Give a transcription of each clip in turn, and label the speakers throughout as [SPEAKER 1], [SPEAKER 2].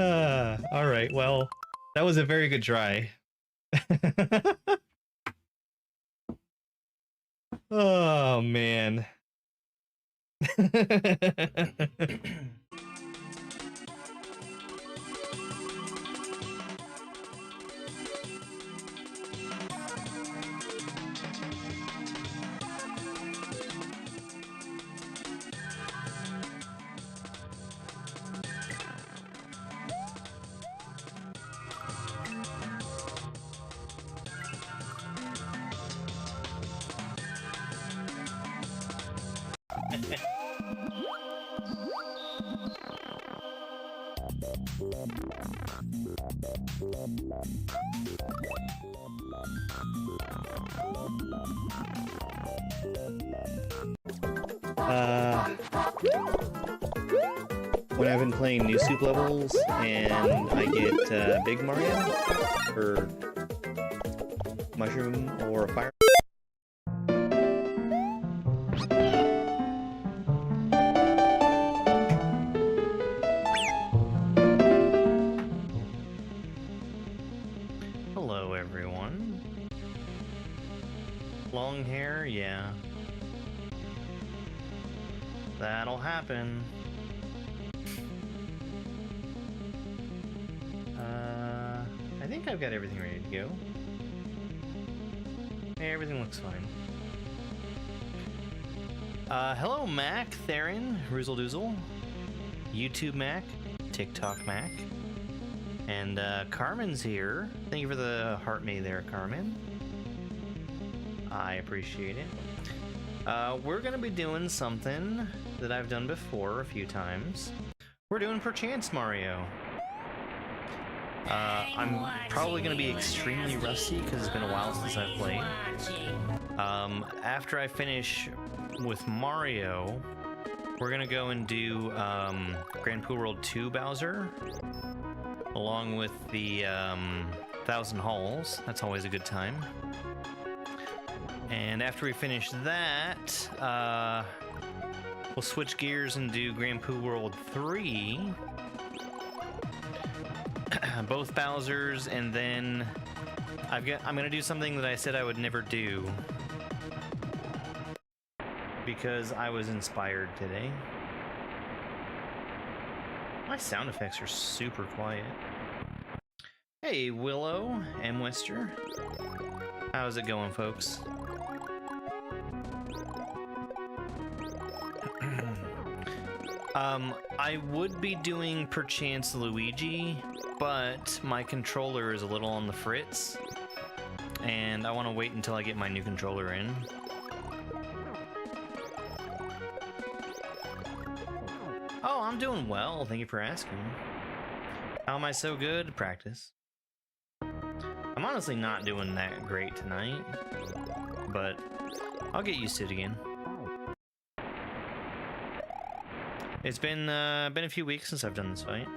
[SPEAKER 1] Alright, well, that was a very good try. Oh, man. When I've been playing new soup levels and I get Big Mario or Mushroom or Fire. Hello, everyone. Long hair, yeah. That'll happen. I think I've got everything ready to go. Hey, everything looks fine. Hello, Mac, Theron, Roozle-Doozle, YouTube Mac, TikTok Mac, and Carmen's here. Thank you for the heart me there, Carmen. I appreciate it. We're gonna be doing something that I've done before a few times. We're doing Perchance Mario. I'm probably going to be extremely rusty because it's been a while since I've played. After I finish with Mario, we're going to go and do Grand Pooh World 2 Bowser, along with the 1,000 Halls. That's always a good time. And after we finish that, we'll switch gears and do Grand Pooh World 3. Both Bowsers, and then I'm gonna do something that I said I would never do because I was inspired today. My sound effects are super quiet. Hey, Willow and Wester. How's it going, folks? I would be doing Perchance Luigi, but my controller is a little on the fritz, and I want to wait until I get my new controller in. Oh, I'm doing well, thank you for asking. How am I so good? Practice. I'm honestly not doing that great tonight, but I'll get used to it again. It's been a few weeks since I've done this fight.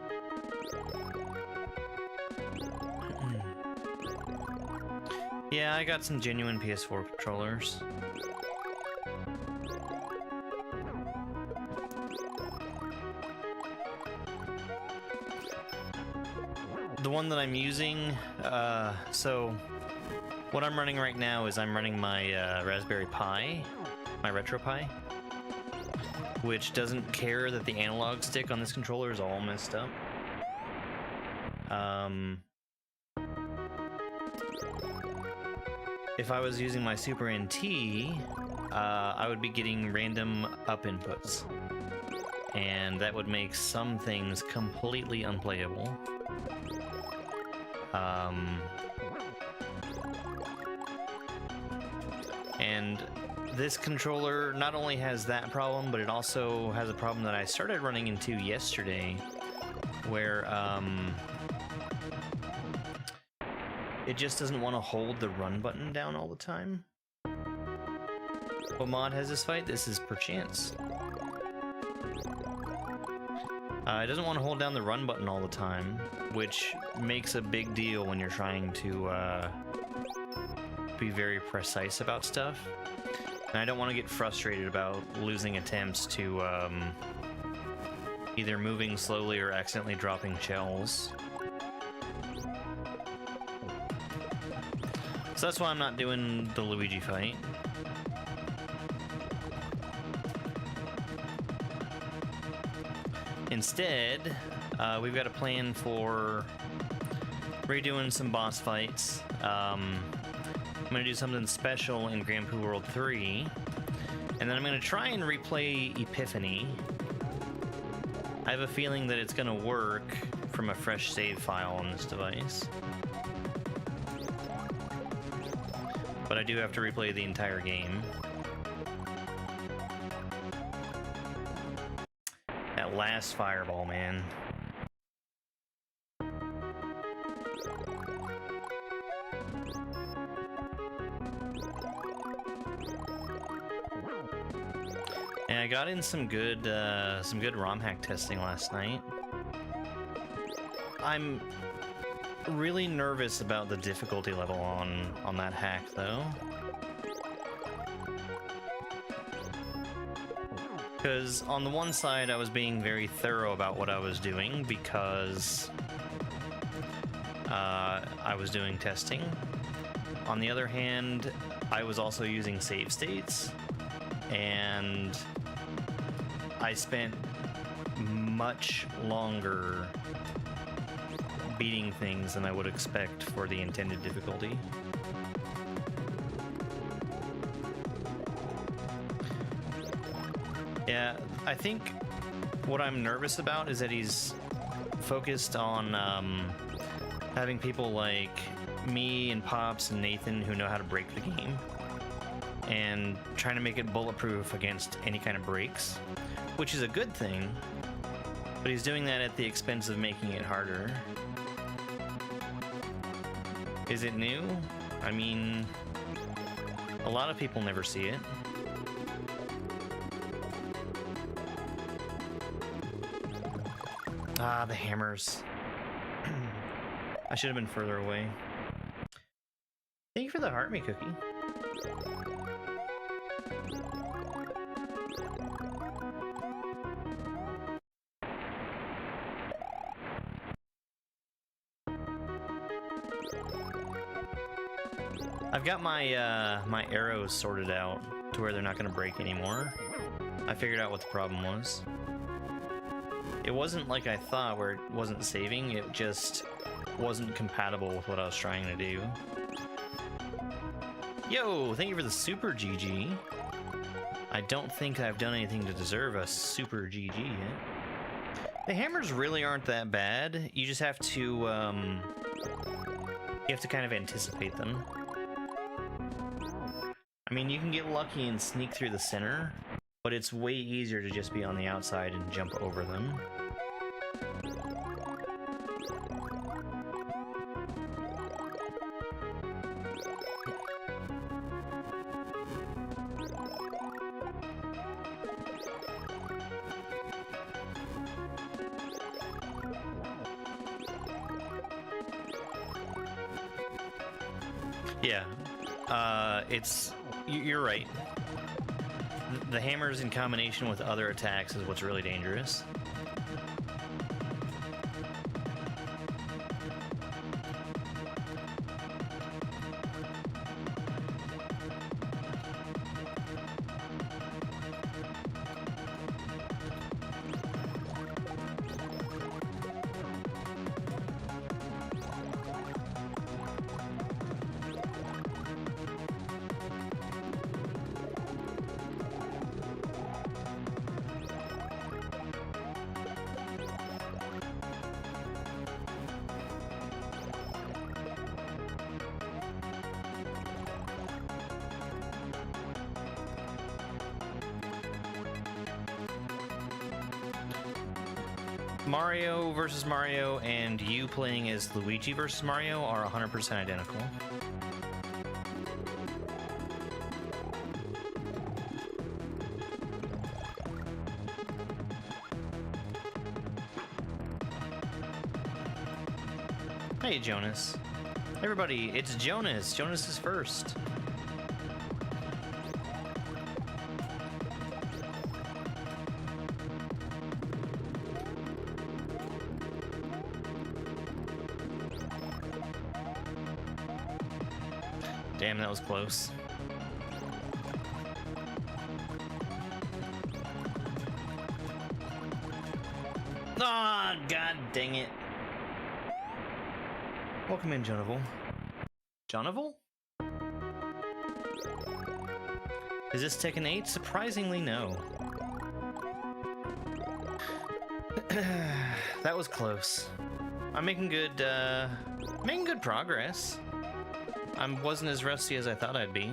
[SPEAKER 1] Yeah, I got some genuine PS4 controllers. The one that I'm using, so what I'm running right now is I'm running my Raspberry Pi, my Retro Pi, which doesn't care that the analog stick on this controller is all messed up. If I was using my Super NT, I would be getting random up inputs, and that would make some things completely unplayable. And this controller not only has that problem, but it also has a problem that I started running into yesterday, where it just doesn't want to hold the run button down all the time. What mod has this fight? This is Perchance. It doesn't want to hold down the run button all the time, which makes a big deal when you're trying to be very precise about stuff. And I don't want to get frustrated about losing attempts to either moving slowly or accidentally dropping shells. So that's why I'm not doing the Luigi fight. Instead, we've got a plan for redoing some boss fights. I'm going to do something special in Grand Poo World 3, and then I'm going to try and replay Epiphany. I have a feeling that it's going to work from a fresh save file on this device. But I do have to replay the entire game. That last fireball, man. And I got in some good ROM hack testing last night. I'm really nervous about the difficulty level on that hack, though. Because on the one side, I was being very thorough about what I was doing because I was doing testing. On the other hand, I was also using save states, and I spent much longer beating things than I would expect for the intended difficulty. Yeah, I think what I'm nervous about is that he's focused on having people like me and Pops and Nathan who know how to break the game, and trying to make it bulletproof against any kind of breaks, which is a good thing, but he's doing that at the expense of making it harder. Is it new? I mean, a lot of people never see it. Ah, the hammers. I should have been further away. Thank you for the heart me cookie. I've got my my arrows sorted out to where they're not going to break anymore. I figured out what the problem was. It wasn't like I thought, where it wasn't saving, it just wasn't compatible with what I was trying to do. Yo, thank you for the super GG. I don't think I've done anything to deserve a super GG yet. The hammers really aren't that bad. You just have to, you have to kind of anticipate them. I mean, you can get lucky and sneak through the center, but it's way easier to just be on the outside and jump over them. Yeah, you're right. The hammers in combination with other attacks is what's really dangerous. Mario versus Mario and you playing as Luigi versus Mario are 100% identical. Hey, Jonas. Everybody, it's Jonas. Jonas is first. Damn, that was close. Ah, oh, god dang it. Welcome in, Jonavel. Jonavel? Is this Tekken 8? Surprisingly, no. That was close. I'm making good progress. I wasn't as rusty as I thought I'd be.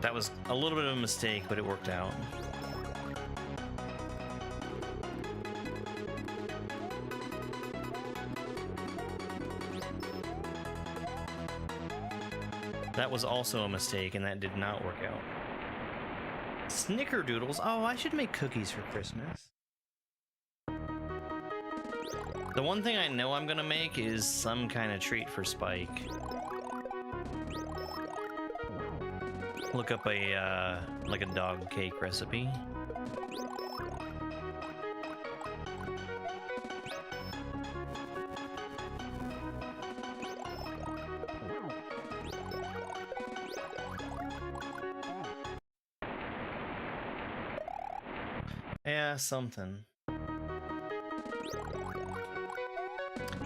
[SPEAKER 1] That was a little bit of a mistake, but it worked out. That was also a mistake, and that did not work out. Snickerdoodles? Oh, I should make cookies for Christmas. The one thing I know I'm gonna make is some kind of treat for Spike. Look up a, like a dog cake recipe. Yeah, something.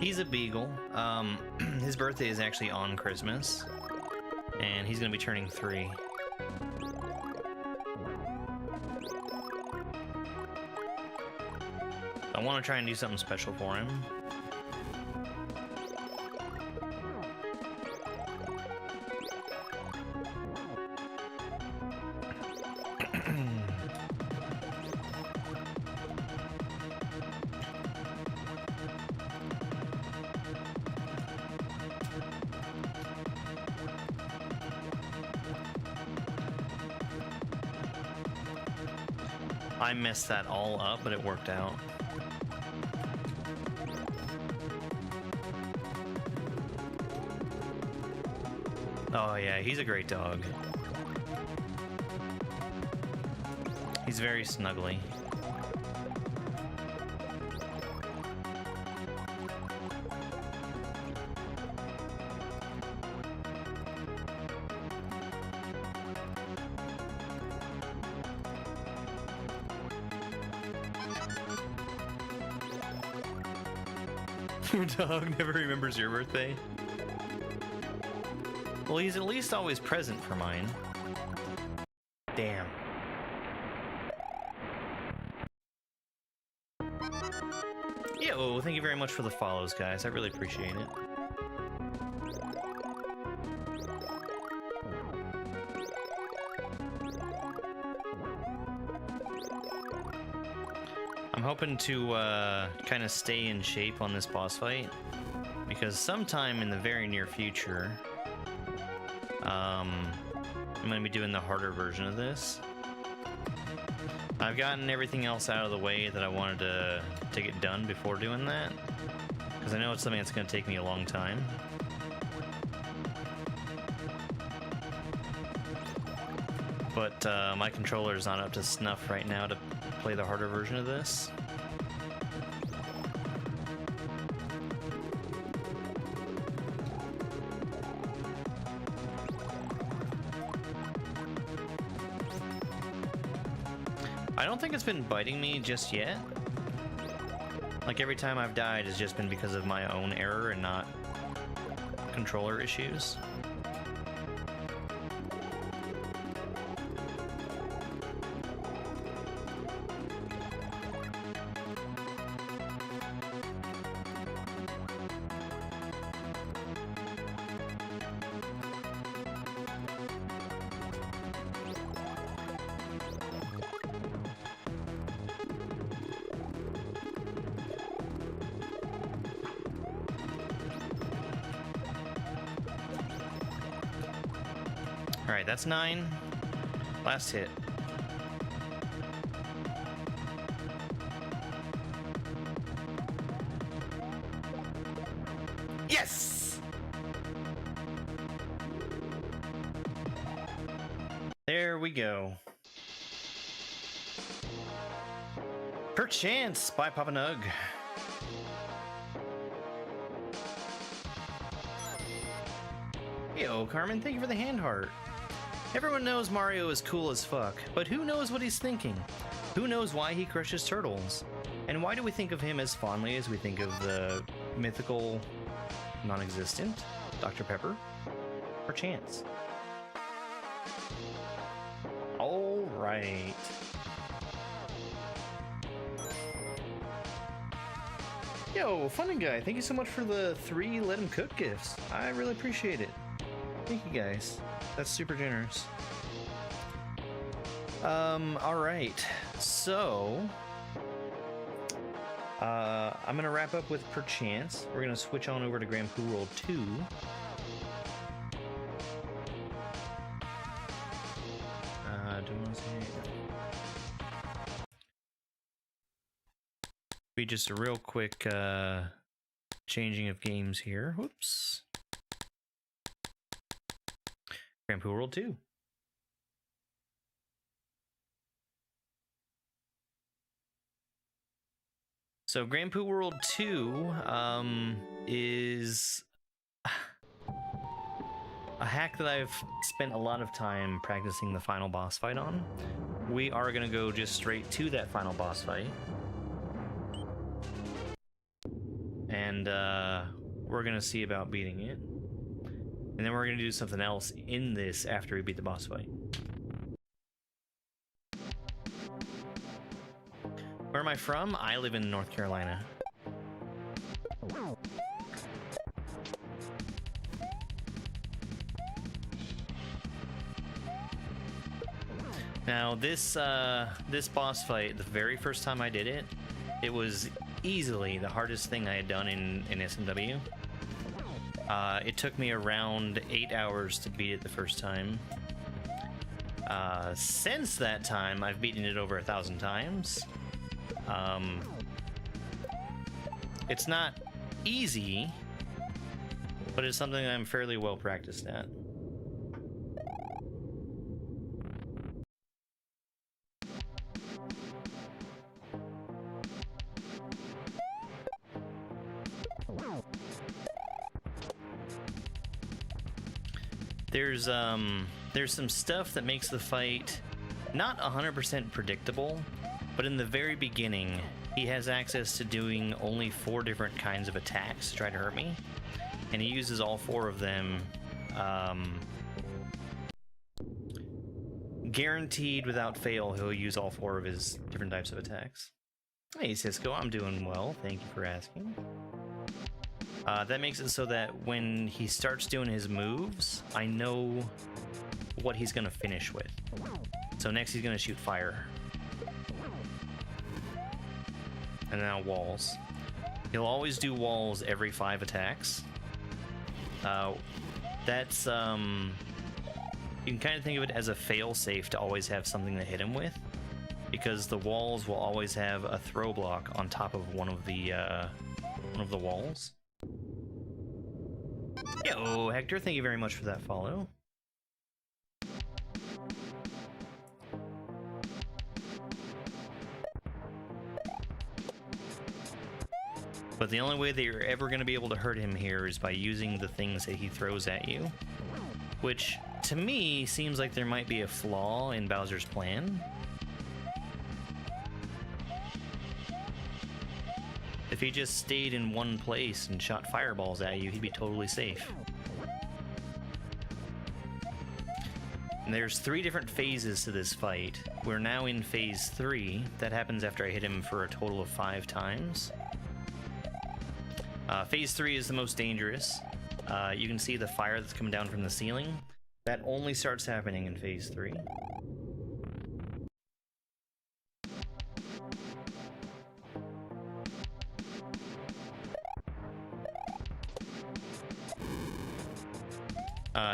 [SPEAKER 1] He's a beagle. His birthday is actually on Christmas, and he's gonna be turning 3. I want to try and do something special for him. I messed that all up, but it worked out. Oh yeah, he's a great dog. He's very snuggly. Your dog never remembers your birthday? Well, he's at least always present for mine. Damn. Yo, thank you very much for the follows, guys. I really appreciate it. I'm hoping to kind of stay in shape on this boss fight, because sometime in the very near future, I'm going to be doing the harder version of this. I've gotten everything else out of the way that I wanted to get done before doing that, because I know it's something that's going to take me a long time. But my controller is not up to snuff right now to play the harder version of this. I don't think it's been biting me just yet. Like, every time I've died has just been because of my own error and not controller issues. Alright, that's 9. Last hit. Yes! There we go. Perchance by Papa Nug. Yo, Carmen, thank you for the hand heart. Everyone knows Mario is cool as fuck, but who knows what he's thinking? Who knows why he crushes turtles? And why do we think of him as fondly as we think of the mythical, non-existent Dr. Pepper? Perchance. All right. Yo, Funny Guy, thank you so much for the 3 Let Him Cook gifts. I really appreciate it. Thank you guys. That's super generous. Alright. So I'm gonna wrap up with Perchance. We're gonna switch on over to Grand Poo World 2. Do you want to say be just a real quick changing of games here. Whoops. Grand Poo World 2. So Grand Poo World 2 is a hack that I've spent a lot of time practicing the final boss fight on. We are going to go just straight to that final boss fight. And we're going to see about beating it. And then we're going to do something else in this after we beat the boss fight. Where am I from? I live in North Carolina. Now this boss fight, the very first time I did it, it was easily the hardest thing I had done in SMW. It took me around 8 hours to beat it the first time. Since that time, I've beaten it over 1,000 times. It's not easy, but it's something that I'm fairly well practiced at. There's some stuff that makes the fight not 100% predictable, but in the very beginning, he has access to doing only 4 different kinds of attacks to try to hurt me, and he uses all 4 of them, guaranteed without fail. He'll use all 4 of his different types of attacks. Hey Cisco, I'm doing well, thank you for asking. That makes it so that when he starts doing his moves, I know what he's gonna finish with. So next he's gonna shoot fire. And now walls. He'll always do walls every 5 attacks. That's, you can kind of think of it as a fail-safe to always have something to hit him with, because the walls will always have a throw block on top of one of the walls. Yo, Hector, thank you very much for that follow. But the only way that you're ever going to be able to hurt him here is by using the things that he throws at you. Which, to me, seems like there might be a flaw in Bowser's plan. If he just stayed in one place and shot fireballs at you, he'd be totally safe. And there's 3 different phases to this fight. We're now in phase 3. That happens after I hit him for a total of 5 times. Phase 3 is the most dangerous. You can see the fire that's coming down from the ceiling. That only starts happening in phase 3.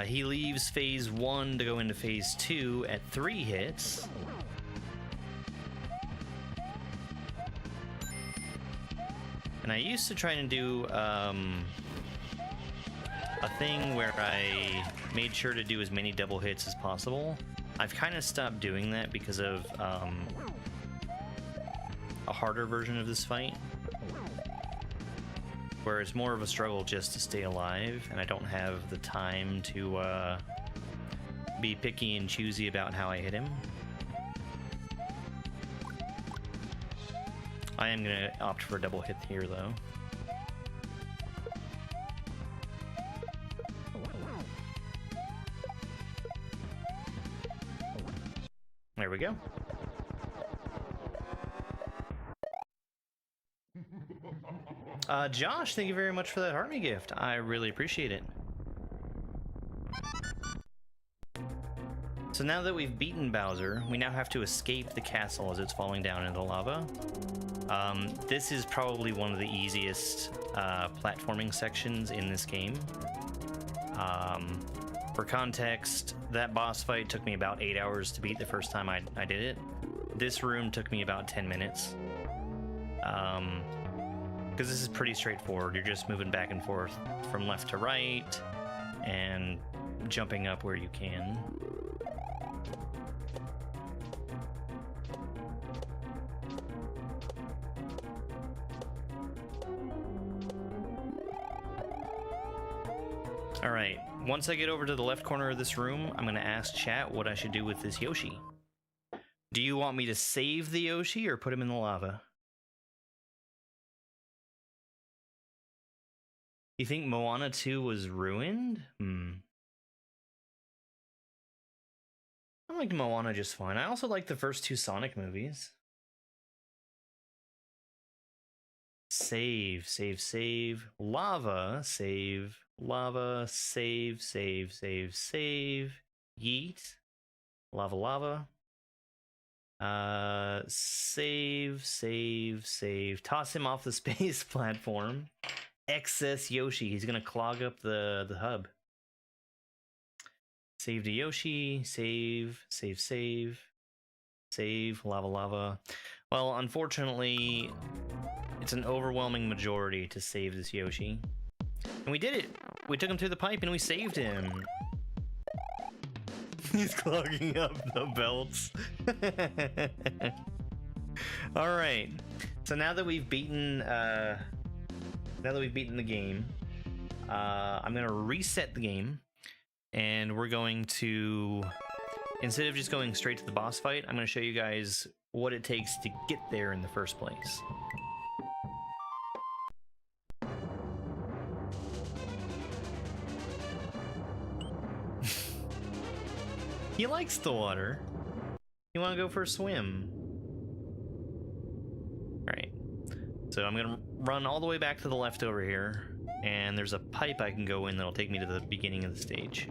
[SPEAKER 1] He leaves phase 1 to go into phase 2 at 3 hits. And I used to try and do a thing where I made sure to do as many double hits as possible. I've kind of stopped doing that because of a harder version of this fight, where it's more of a struggle just to stay alive, and I don't have the time to be picky and choosy about how I hit him. I am going to opt for a double hit here, though. There we go. Josh, thank you very much for that Heart Me gift. I really appreciate it. So now that we've beaten Bowser, we now have to escape the castle as it's falling down into lava. This is probably one of the easiest platforming sections in this game. For context, that boss fight took me about 8 hours to beat the first time I did it. This room took me about 10 minutes. Because this is pretty straightforward. You're just moving back and forth from left to right and jumping up where you can. Alright, once I get over to the left corner of this room, I'm going to ask chat what I should do with this Yoshi. Do you want me to save the Yoshi or put him in the lava? You think Moana 2 was ruined? I liked Moana just fine. I also like the first 2 Sonic movies. Save, save, save. Lava, save. Lava, save, save, save, save. Yeet. Lava, lava. Save, save, save. Toss him off the space platform. Excess Yoshi. He's gonna clog up the hub. Save to Yoshi. Save, save, save. Save, lava, lava. Well, unfortunately, it's an overwhelming majority to save this Yoshi. And we did it! We took him through the pipe and we saved him! He's clogging up the belts. Alright. So now that we've beaten the game, I'm gonna reset the game, and we're going to, instead of just going straight to the boss fight, I'm gonna show you guys what it takes to get there in the first place. He likes the water. You want to go for a swim? Alright. So I'm going to run all the way back to the left over here, and there's a pipe I can go in that'll take me to the beginning of the stage.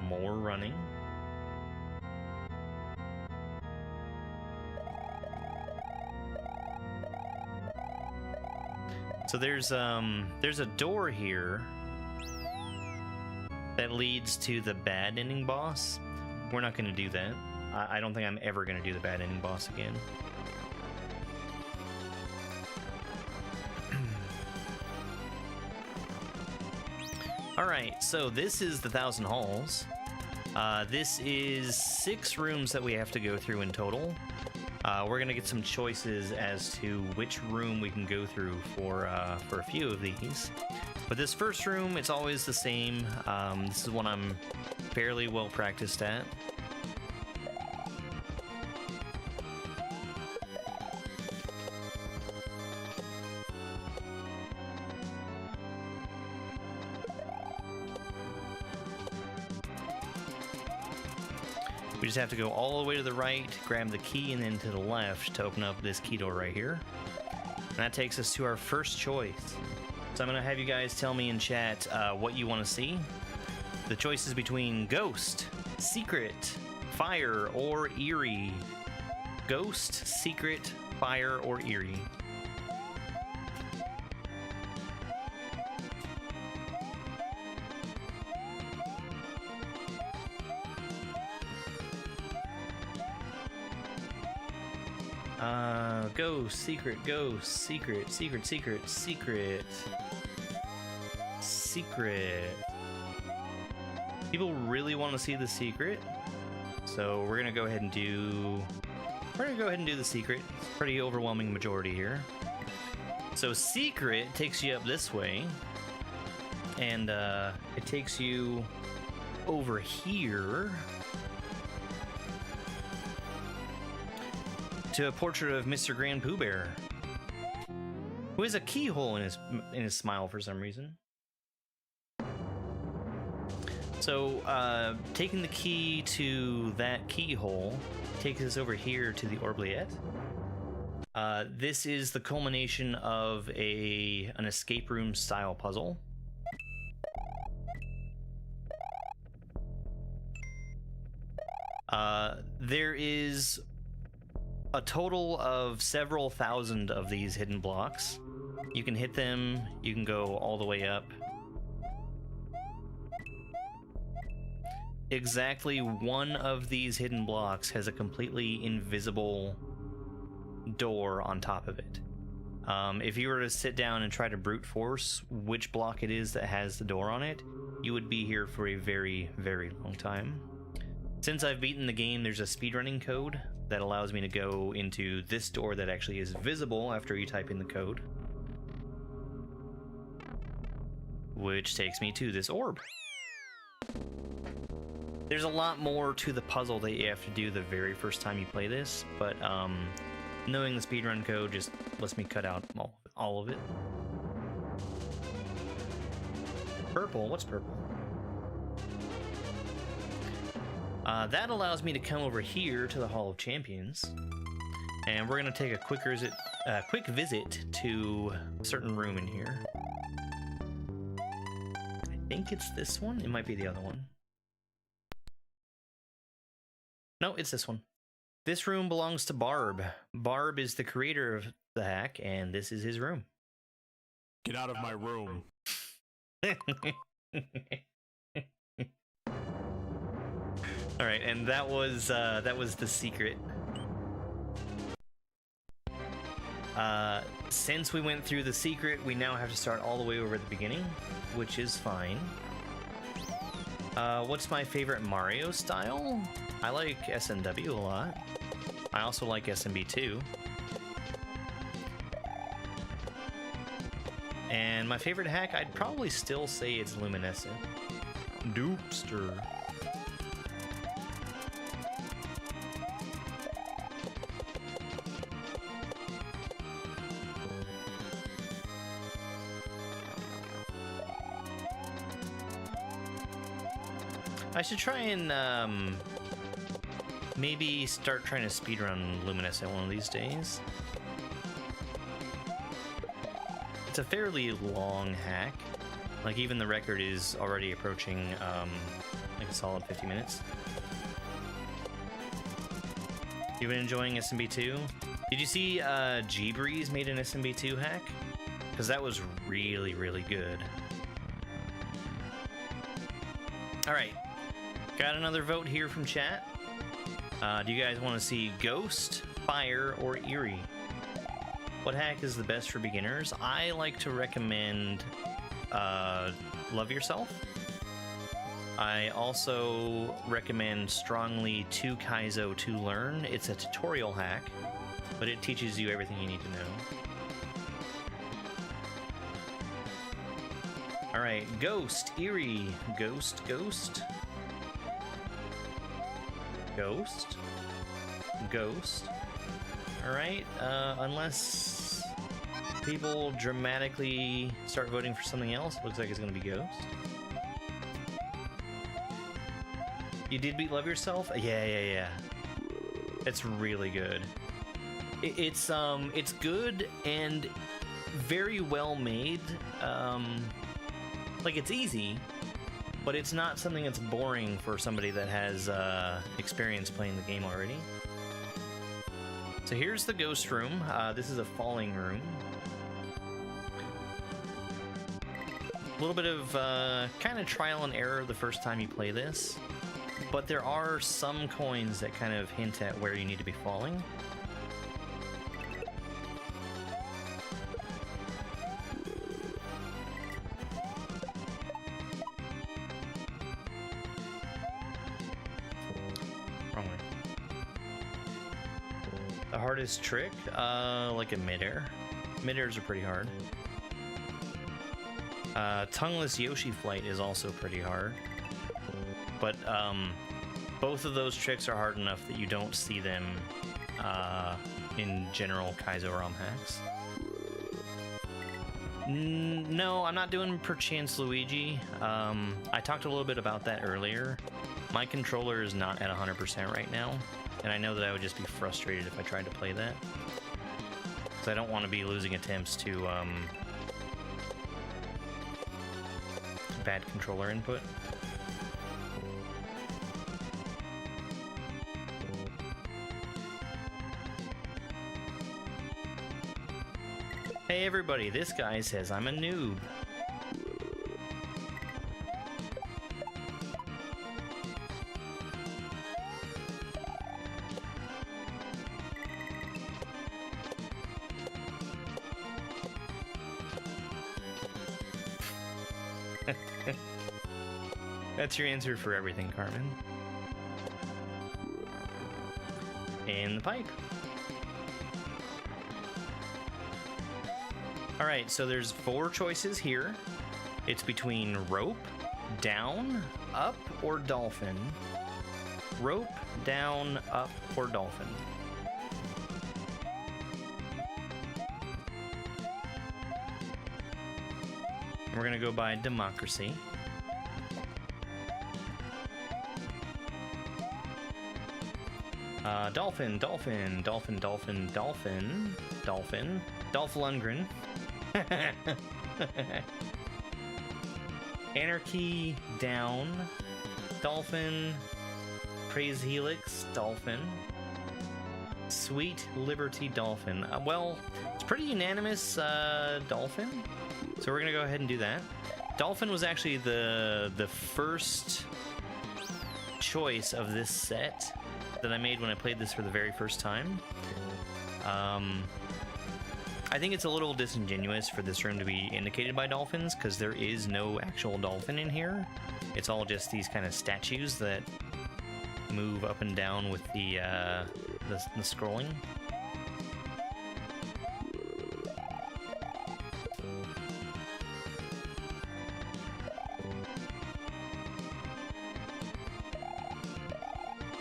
[SPEAKER 1] More running. So there's a door here that leads to the bad ending boss. We're not going to do that. I don't think I'm ever going to do the bad ending boss again. Alright, so this is the 1,000 Halls. This is 6 rooms that we have to go through in total. We're going to get some choices as to which room we can go through for a few of these. But this first room, it's always the same. This is one I'm fairly well practiced at. We just have to go all the way to the right, grab the key, and then to the left to open up this key door right here. And that takes us to our first choice. So I'm going to have you guys tell me in chat what you want to see. The choice is between Ghost, Secret, Fire, or Eerie. Ghost, Secret, Fire, or Eerie. Ghost, secret, ghost, secret, secret, secret, secret. Secret. People really want to see the secret, so we're gonna go ahead and do the secret. It's a pretty overwhelming majority here. So secret takes you up this way, and it takes you over here to a portrait of Mr. Grand Pooh Bear, who has a keyhole in his smile for some reason. So, taking the key to that keyhole takes us over here to the Oubliette. This is the culmination of an escape room style puzzle. There is a total of several thousand of these hidden blocks. You can hit them, you can go all the way up. Exactly one of these hidden blocks has a completely invisible door on top of it. If you were to sit down and try to brute force which block it is that has the door on it, you would be here for a very, very long time. Since I've beaten the game, there's a speedrunning code that allows me to go into this door that actually is visible after you type in the code, which takes me to this orb. There's a lot more to the puzzle that you have to do the very first time you play this, but knowing the speedrun code just lets me cut out all of it. Purple? What's purple? That allows me to come over here to the Hall of Champions, and we're going to take a quick visit to a certain room in here. I think it's this one. It might be the other one. No, it's this one. This room belongs to Barb. Barb is the creator of the hack, and this is his room.
[SPEAKER 2] Get out of my room.
[SPEAKER 1] All right, and that was the secret. Since we went through the secret, we now have to start all the way over at the beginning, which is fine. What's my favorite Mario style? I like SNW a lot. I also like SMB too. And my favorite hack, I'd probably still say it's Luminescent. Doopster. I should try and maybe start trying to speedrun Luminescent one of these days. It's a fairly long hack. Like, even the record is already approaching like a solid 50 minutes. You've been enjoying SMB2? Did you see G-Breeze made an SMB2 hack? Because that was really, really good. Alright. Got another vote here from chat. Do you guys want to see Ghost, Fire, or Eerie? What hack is the best for beginners? I like to recommend Love Yourself. I also recommend strongly 2 Kaizo to Learn. It's a tutorial hack, but it teaches you everything you need to know. Alright, Ghost, Eerie, Ghost, Ghost. Ghost. Ghost. Alright, unless people dramatically start voting for something else, looks like it's gonna be Ghost. You did beat Love Yourself? Yeah. It's really good. It's good and very well made. Like, it's easy, but it's not something that's boring for somebody that has experience playing the game already. So here's the ghost room. This is a falling room. A little bit of kind of trial and error the first time you play this, but there are some coins that kind of hint at where you need to be falling. wrong way. The hardest trick? Like a midair. Midairs are pretty hard. Tongueless Yoshi flight is also pretty hard. But, both of those tricks are hard enough that you don't see them, in general Kaizo ROM hacks. No, I'm not doing Perchance Luigi. I talked a little bit about that earlier. My controller is not at 100% right now, and I know that I would just be frustrated if I tried to play that. So I don't want to be losing attempts to, bad controller input. Hey everybody, this guy says I'm a noob. That's your answer for everything, Carmen. In the pipe. Alright, so there's 4 choices here. It's between rope, down, up, or dolphin. Rope, down, up, or dolphin. We're gonna go by democracy. Dolphin, dolphin, dolphin, dolphin, dolphin, dolphin, Dolph Lundgren. Anarchy, down, dolphin, Praise Helix, dolphin, Sweet Liberty, dolphin. Well, it's pretty unanimous, dolphin. So we're gonna go ahead and do that. Dolphin was actually the first choice of this set that I made when I played this for the very first time. I think it's a little disingenuous for this room to be indicated by dolphins, because there is no actual dolphin in here. It's all just these kind of statues that move up and down with the scrolling.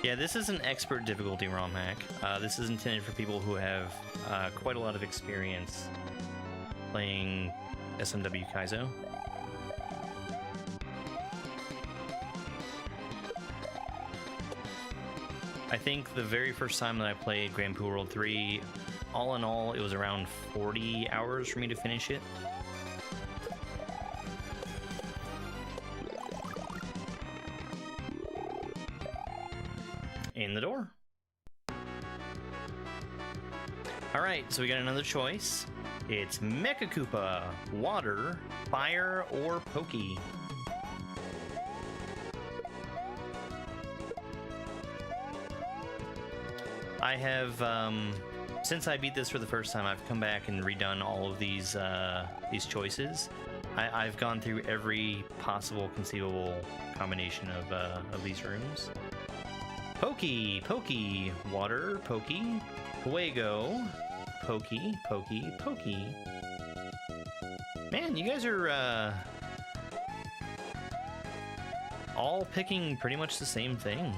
[SPEAKER 1] Yeah, this is an expert difficulty ROM hack. This is intended for people who have quite a lot of experience playing SMW Kaizo. I think the very first time that I played Grand Poo World 3, all in all, it was around 40 hours for me to finish it. In the door. Alright, so we got another choice. It's Mecha Koopa, water, fire, or Pokey. I have, since I beat this for the first time, I've come back and redone all of these choices. I've gone through every possible conceivable combination of these rooms. Pokey, Pokey, water, Pokey, Fuego, Pokey, Pokey, Pokey. Man, you guys are all picking pretty much the same thing.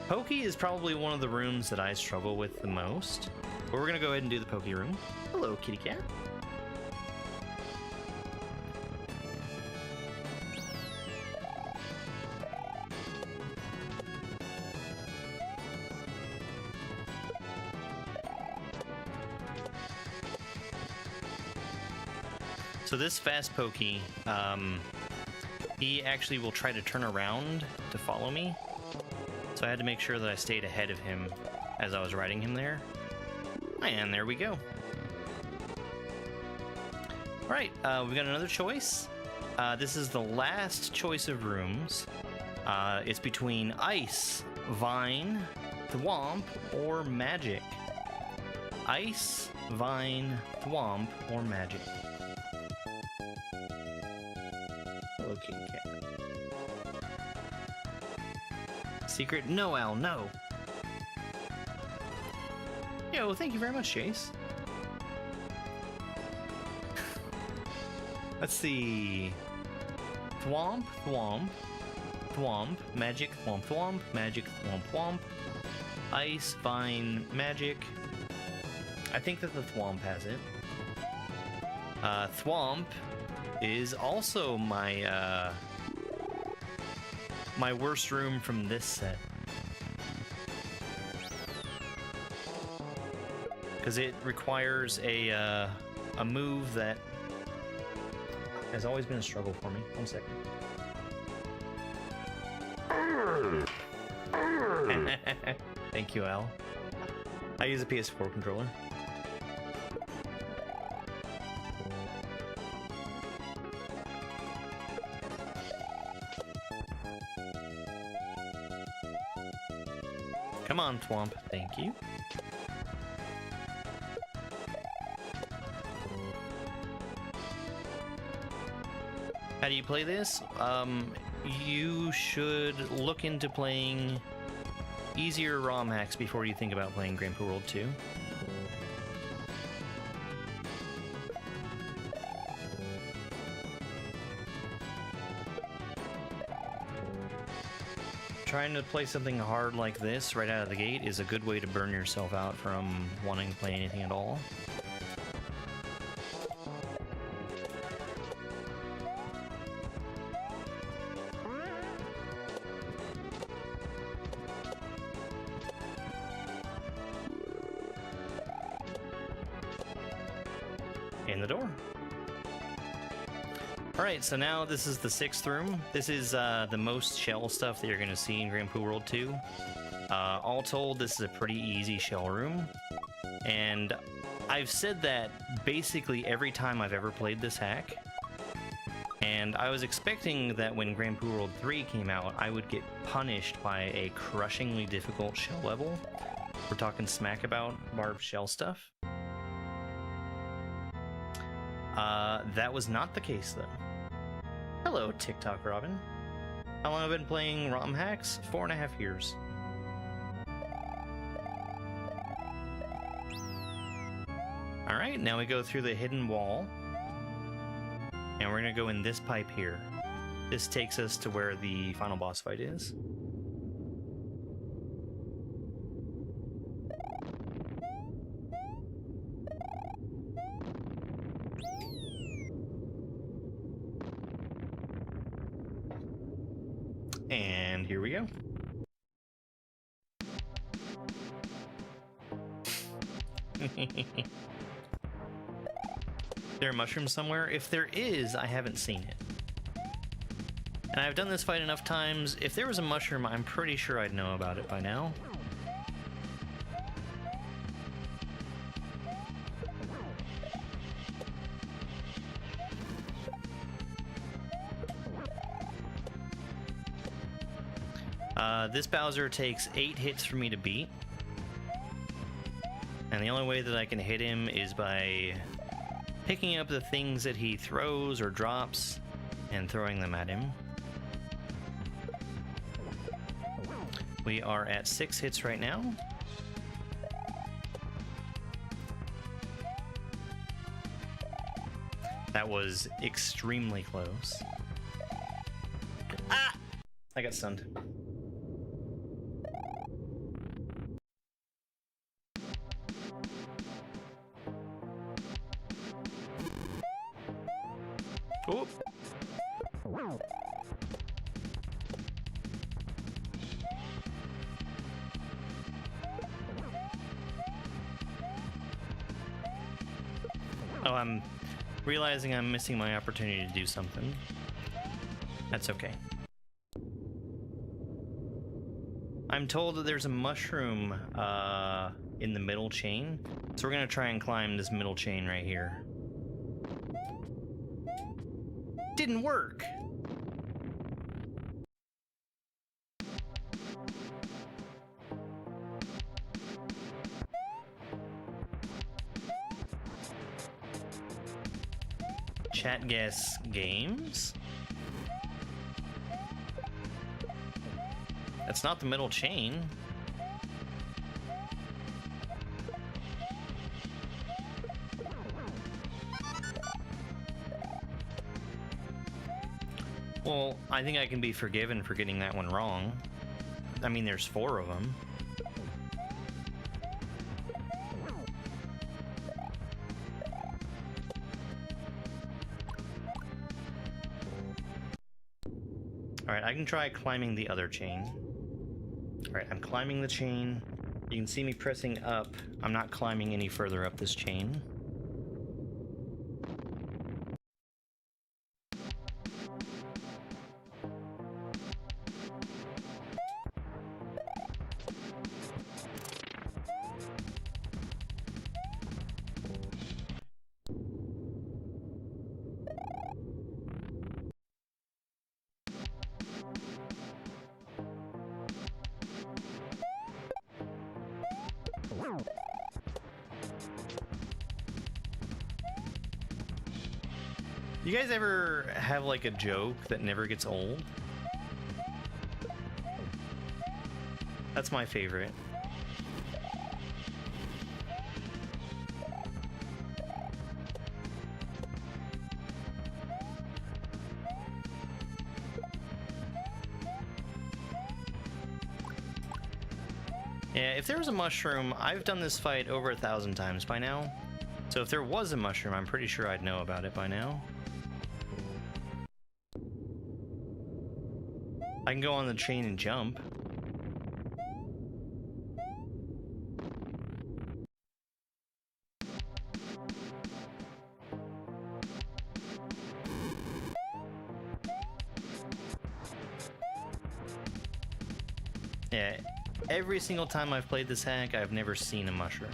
[SPEAKER 1] Pokey is probably one of the rooms that I struggle with the most, but we're gonna go ahead and do the Pokey room. Hello, kitty cat. So this fast Pokey, he actually will try to turn around to follow me. So I had to make sure that I stayed ahead of him as I was riding him there. And there we go. Alright, we got another choice. This is the last choice of rooms. It's between Ice, Vine, Thwomp, or Magic. Ice, Vine, Thwomp, or Magic. Hello, kitty cat. secret? No, Al, no. Yo, thank you very much, Chase. Let's see. Thwomp, thwomp, thwomp, magic, thwomp, thwomp, magic, thwomp, thwomp, ice, vine, magic. I think that the thwomp has it. Thwomp is also my my worst room from this set. Because it requires a move that has always been a struggle for me. 1 second. Thank you, Al. I use a PS4 controller. Come on, Thwomp. Thank you. How do you play this? You should look into playing easier ROM hacks before you think about playing Grand Poo World 2. Trying to play something hard like this right out of the gate is a good way to burn yourself out from wanting to play anything at all. In the door. Alright, so now this is the 6th room. This is the most shell stuff that you're going to see in Grand Poo World 2. All told, this is a pretty easy shell room. And I've said that basically every time I've ever played this hack. And I was expecting that when Grand Poo World 3 came out, I would get punished by a crushingly difficult shell level. We're talking smack about barbed shell stuff. That was not the case, though. Hello, TikTok Robin. How long have I been playing ROM hacks? 4.5 years. Alright, now we go through the hidden wall. And we're gonna go in this pipe here. This takes us to where the final boss fight is. And here we go. Is there a mushroom somewhere? If there is, I haven't seen it. And I've done this fight enough times. If there was a mushroom, I'm pretty sure I'd know about it by now. This Bowser takes 8 hits for me to beat. And the only way that I can hit him is by picking up the things that he throws or drops and throwing them at him. We are at 6 hits right now. That was extremely close. Ah! I got stunned. Oop. Oh, I'm realizing I'm missing my opportunity to do something. That's okay. I'm told that there's a mushroom in the middle chain, so we're gonna try and climb this middle chain right here. Didn't work. Chat guess games. That's not the middle chain. Well, I think I can be forgiven for getting that one wrong. I mean, there's 4 of them. Alright, I can try climbing the other chain. Alright, I'm climbing the chain. You can see me pressing up. I'm not climbing any further up this chain. You guys ever have like a joke that never gets old? That's my favorite. Yeah, if there was a mushroom, I've done this fight over 1,000 times by now. So if there was a mushroom, I'm pretty sure I'd know about it by now. I can go on the chain and jump. Yeah, every single time I've played this hack, I've never seen a mushroom.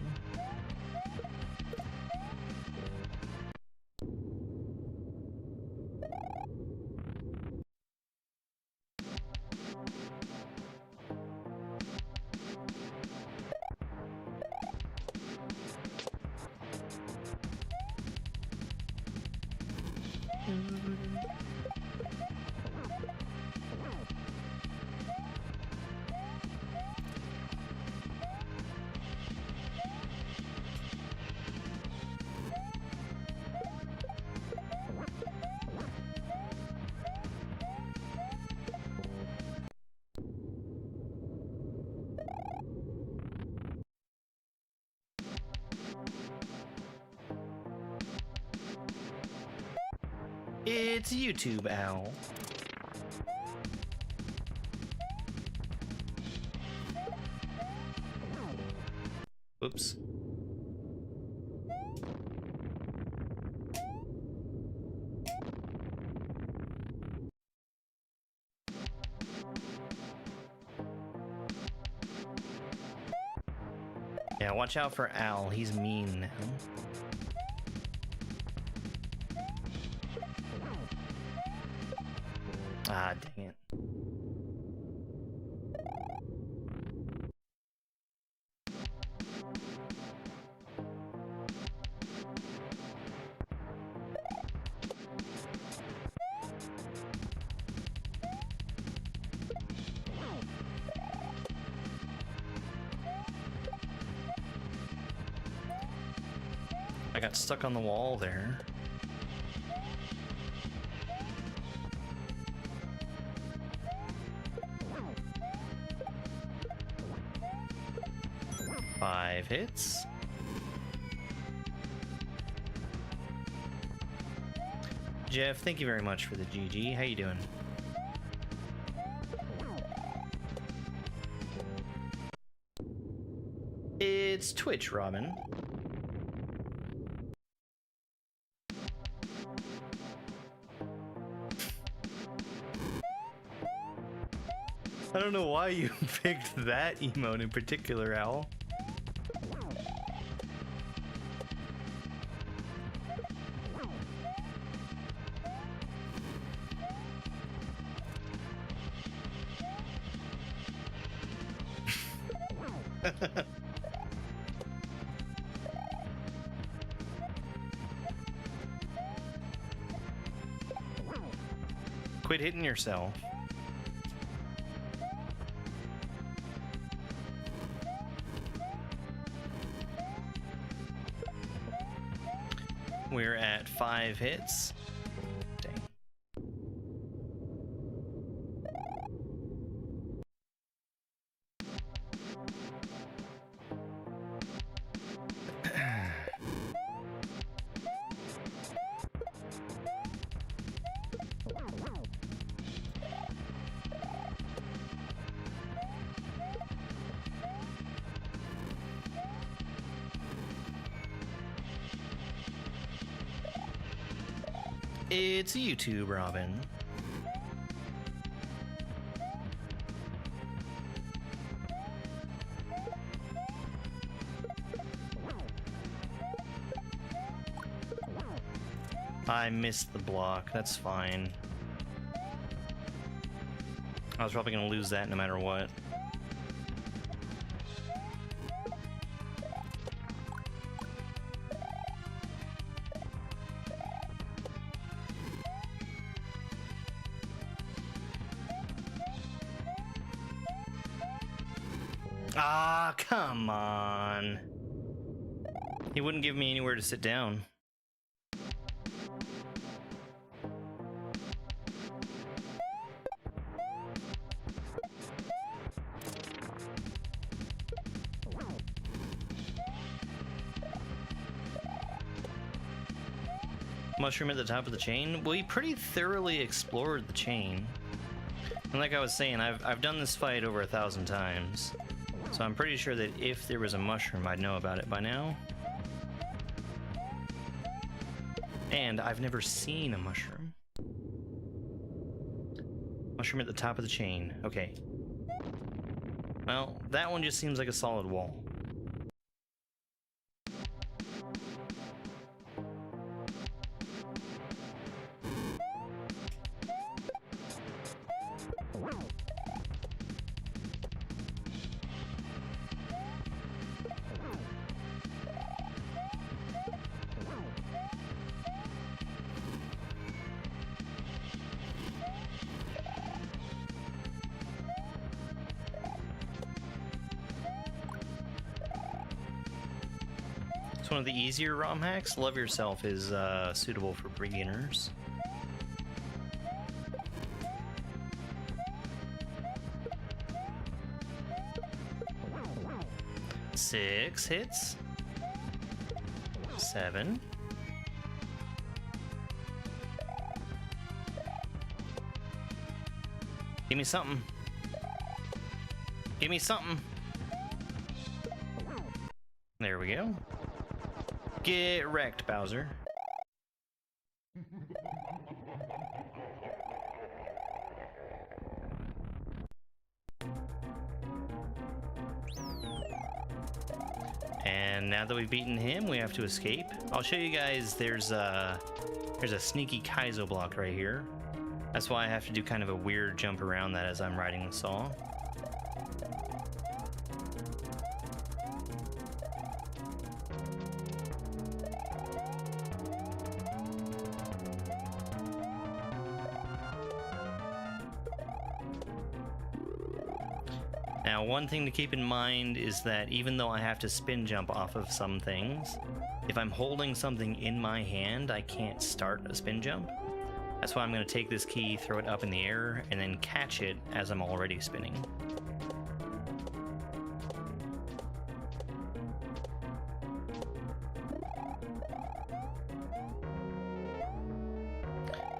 [SPEAKER 1] It's YouTube Owl. Oops. Yeah, watch out for Al. He's mean now. Ah, dang it. I got stuck on the wall there. Five hits. Jeff, thank you very much for the GG. How you doing? It's Twitch, Robin. I don't know why you picked that emote in particular, Owl. Quit hitting yourself. We're at 5 hits. Dang. It's YouTube, Robin. I missed the block, that's fine. I was probably gonna lose that no matter what. Ah, come on. He wouldn't give me anywhere to sit down. Mushroom at the top of the chain? We pretty thoroughly explored the chain. And like I was saying, I've done this fight over 1,000 times. So I'm pretty sure that if there was a mushroom, I'd know about it by now. And I've never seen a mushroom. Mushroom at the top of the chain. Okay. Well, that one just seems like a solid wall. It's one of the easier ROM hacks. Love Yourself is suitable for beginners. Six hits. 7. Give me something. Give me something. There we go. Get wrecked, Bowser. And now that we've beaten him, we have to escape. I'll show you guys there's a sneaky Kaizo block right here. That's why I have to do kind of a weird jump around that as I'm riding the saw. Now, one thing to keep in mind is that even though I have to spin jump off of some things, if I'm holding something in my hand, I can't start a spin jump. That's why I'm going to take this key, throw it up in the air, and then catch it as I'm already spinning.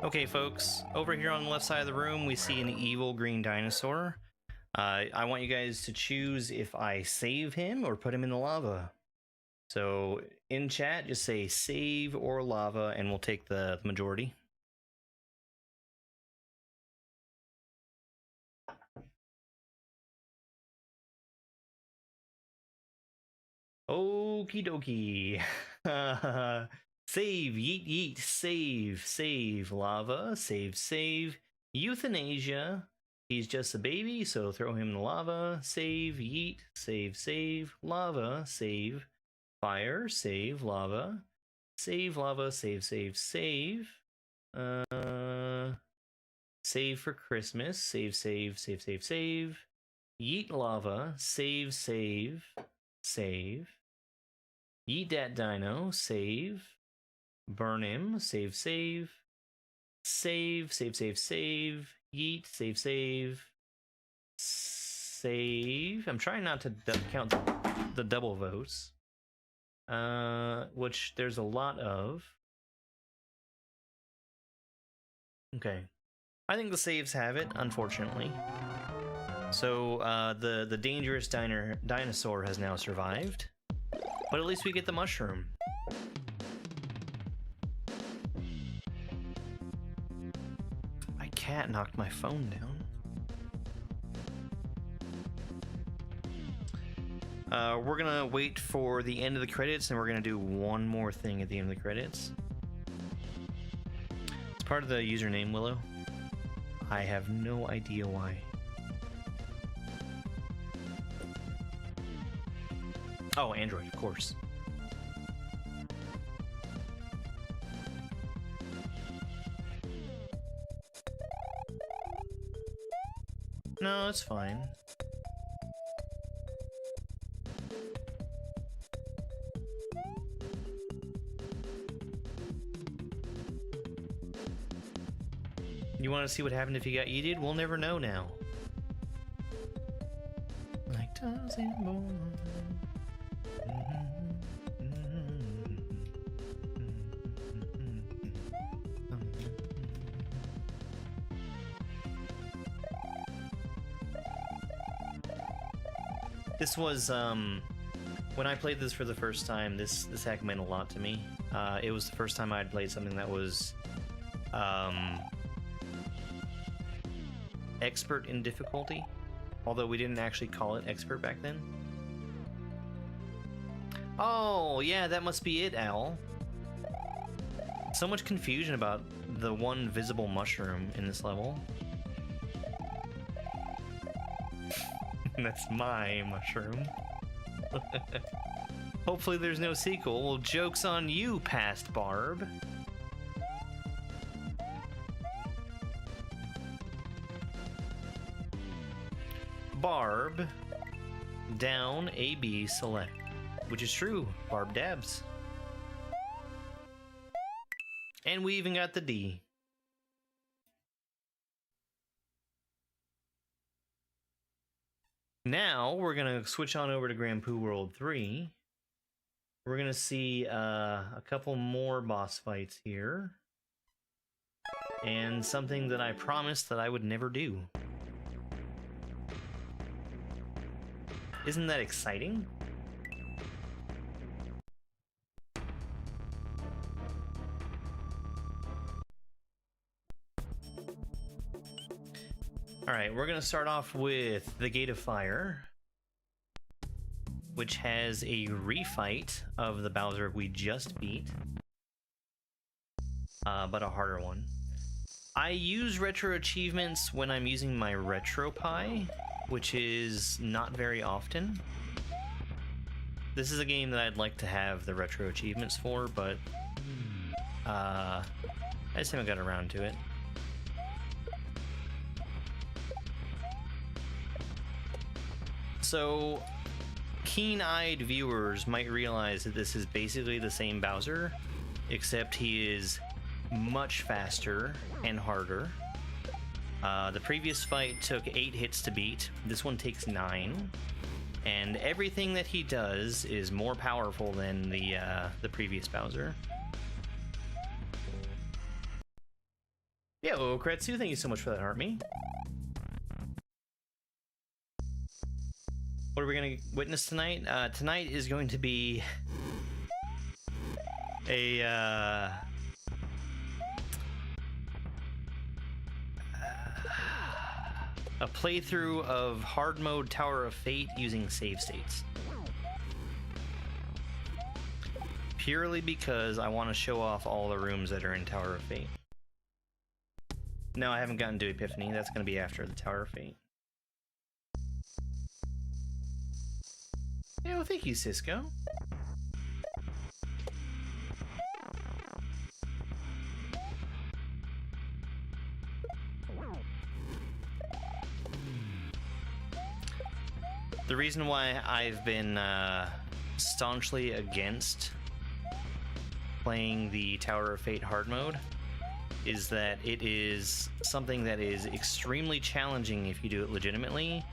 [SPEAKER 1] Okay, folks, over here on the left side of the room, we see an evil green dinosaur. I want you guys to choose if I save him or put him in the lava. So in chat, just say save or lava, and we'll take the majority. Okie dokie. Save, yeet, yeet, save, save, lava, save, save, euthanasia. He's just a baby, so throw him in the lava. Save, yeet, save, lava, save, fire, save, lava, save, save. Save for Christmas, save. Yeet lava, save. Yeet that dino, save. Burn him. Save, save. Save, save, save, save. Yeet, save, save. Save. I'm trying not to count the double votes. Which there's a lot of. Okay. I think the saves have it, unfortunately. So, the dangerous dinosaur has now survived. But at least we get the mushroom. My cat knocked my phone down. We're gonna wait for the end of the credits, and we're gonna do one more thing at the end of the credits. It's part of the username, Willow. I have no idea why. Oh, Android, of course. No, it's fine. You want to see what happened if you got yeeted? We'll never know now. Like Tarzan born. This was, when I played this for the first time, this hack meant a lot to me. It was the first time I'd played something that was, expert in difficulty, although we didn't actually call it expert back then. Oh, yeah, that must be it, Al. So much confusion about the one visible mushroom in this level. That's my mushroom. Hopefully there's no sequel. Well, joke's on you, past Barb. Barb, down, AB, select. Which is true, Barb dabs. And we even got the D. Now, we're gonna switch on over to Grand Poo World 3. We're gonna see a couple more boss fights here. And something that I promised that I would never do. Isn't that exciting? Alright, we're gonna start off with the Gate of Fire, which has a refight of the Bowser we just beat, but a harder one. I use retro achievements when I'm using my Retro Pie, which is not very often. This is a game that I'd like to have the retro achievements for, but I just haven't got around to it. So, keen-eyed viewers might realize that this is basically the same Bowser, except he is much faster and harder. The previous fight took 8 hits to beat. This one takes 9. And everything that he does is more powerful than the previous Bowser. Yo, Kretsu, thank you so much for that, Heartme. What are we going to witness tonight? Tonight is going to be a playthrough of hard mode Tower of Fate using save states. Purely because I want to show off all the rooms that are in Tower of Fate. No, I haven't gotten to Epiphany. That's going to be after the Tower of Fate. Yeah, well, thank you, Cisco. The reason why I've been staunchly against playing the Tower of Fate hard mode is that it is something that is extremely challenging if you do it legitimately,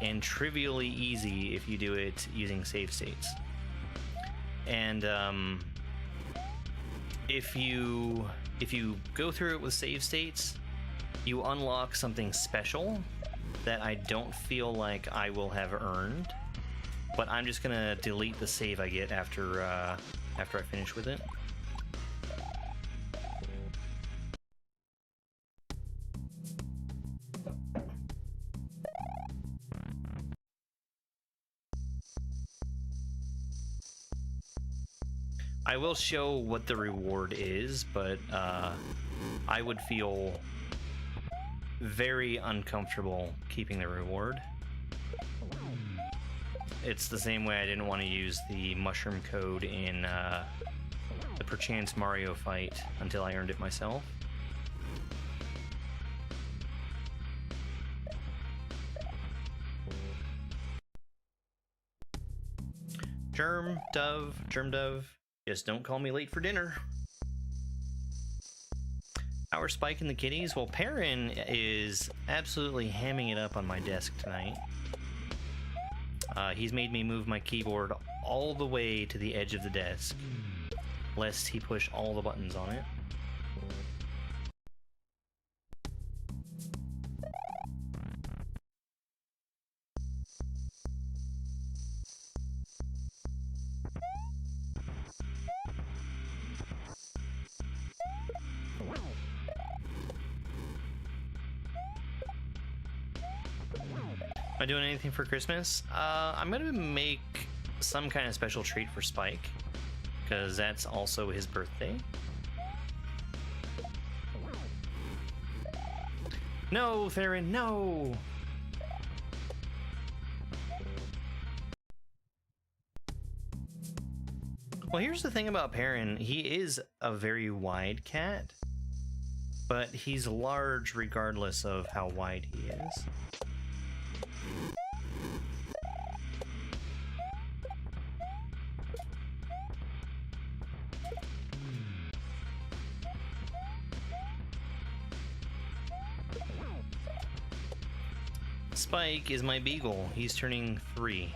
[SPEAKER 1] and trivially easy if you do it using save states. And if you go through it with save states, you unlock something special that I don't feel like I will have earned, but I'm just gonna delete the save I get after I finish with it. I will show what the reward is, but I would feel very uncomfortable keeping the reward. It's the same way I didn't want to use the mushroom code in the Perchance Mario fight until I earned it myself. Germ Dove. Just don't call me late for dinner. Our Spike and the kitties. Well, Perrin is absolutely hamming it up on my desk tonight. He's made me move my keyboard all the way to the edge of the desk, lest he push all the buttons on it. Am I doing anything for Christmas? I'm gonna make some kind of special treat for Spike, because that's also his birthday. No, Theron, no! Well, here's the thing about Perrin. He is a very wide cat, but he's large regardless of how wide he is. Spike is my beagle. He's turning 3.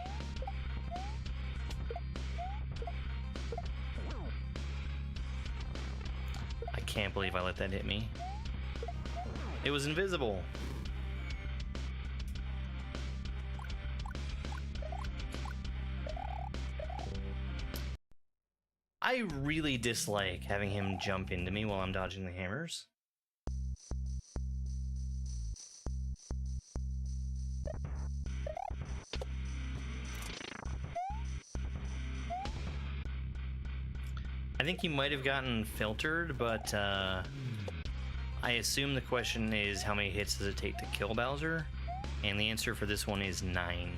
[SPEAKER 1] I can't believe I let that hit me. It was invisible. I really dislike having him jump into me while I'm dodging the hammers. I think he might have gotten filtered, but I assume the question is how many hits does it take to kill Bowser? And the answer for this one is 9.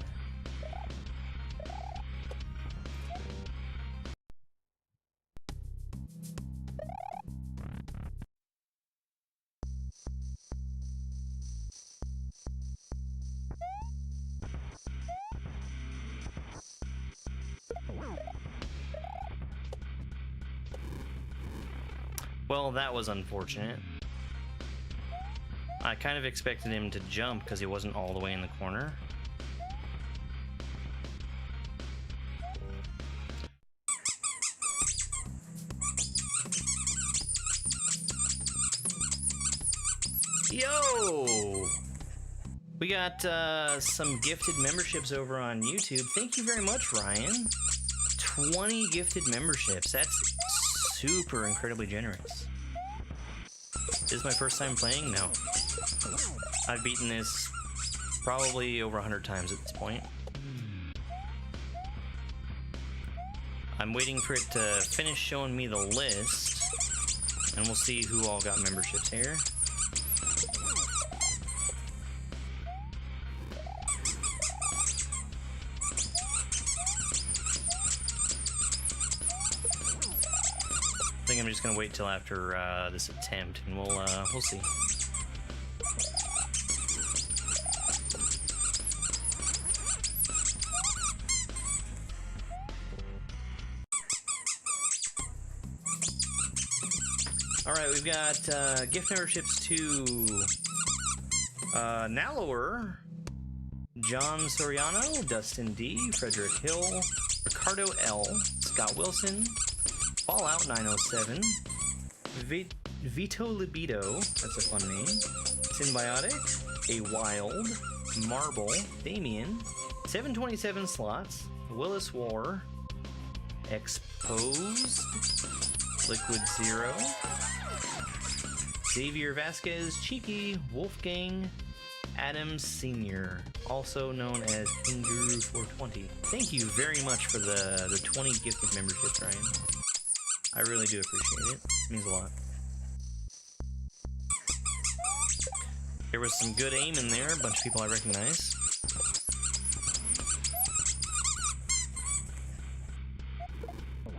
[SPEAKER 1] Well, that was unfortunate. I kind of expected him to jump because he wasn't all the way in the corner. Yo! We got some gifted memberships over on YouTube. Thank you very much, Ryan. 20 gifted memberships. That's super incredibly generous. This is my first time playing? No. I've beaten this probably over 100 times at this point. I'm waiting for it to finish showing me the list, and we'll see who all got memberships here. I think I'm just gonna wait till after this attempt, and we'll see. Alright, we've got gift memberships to Nalower, John Soriano, Dustin D, Frederick Hill, Ricardo L, Scott Wilson, Fallout 907, Vito Libido, that's a fun name, Symbiotic, A Wild, Marble, Damien, 727 Slots, Willis War, Exposed, Liquid Zero, Xavier Vasquez, Cheeky, Wolfgang, Adams Sr., also known as King Guru 420. Thank you very much for the 20 gifted memberships, Ryan. I really do appreciate it. It means a lot. There was some good aim in there, a bunch of people I recognize.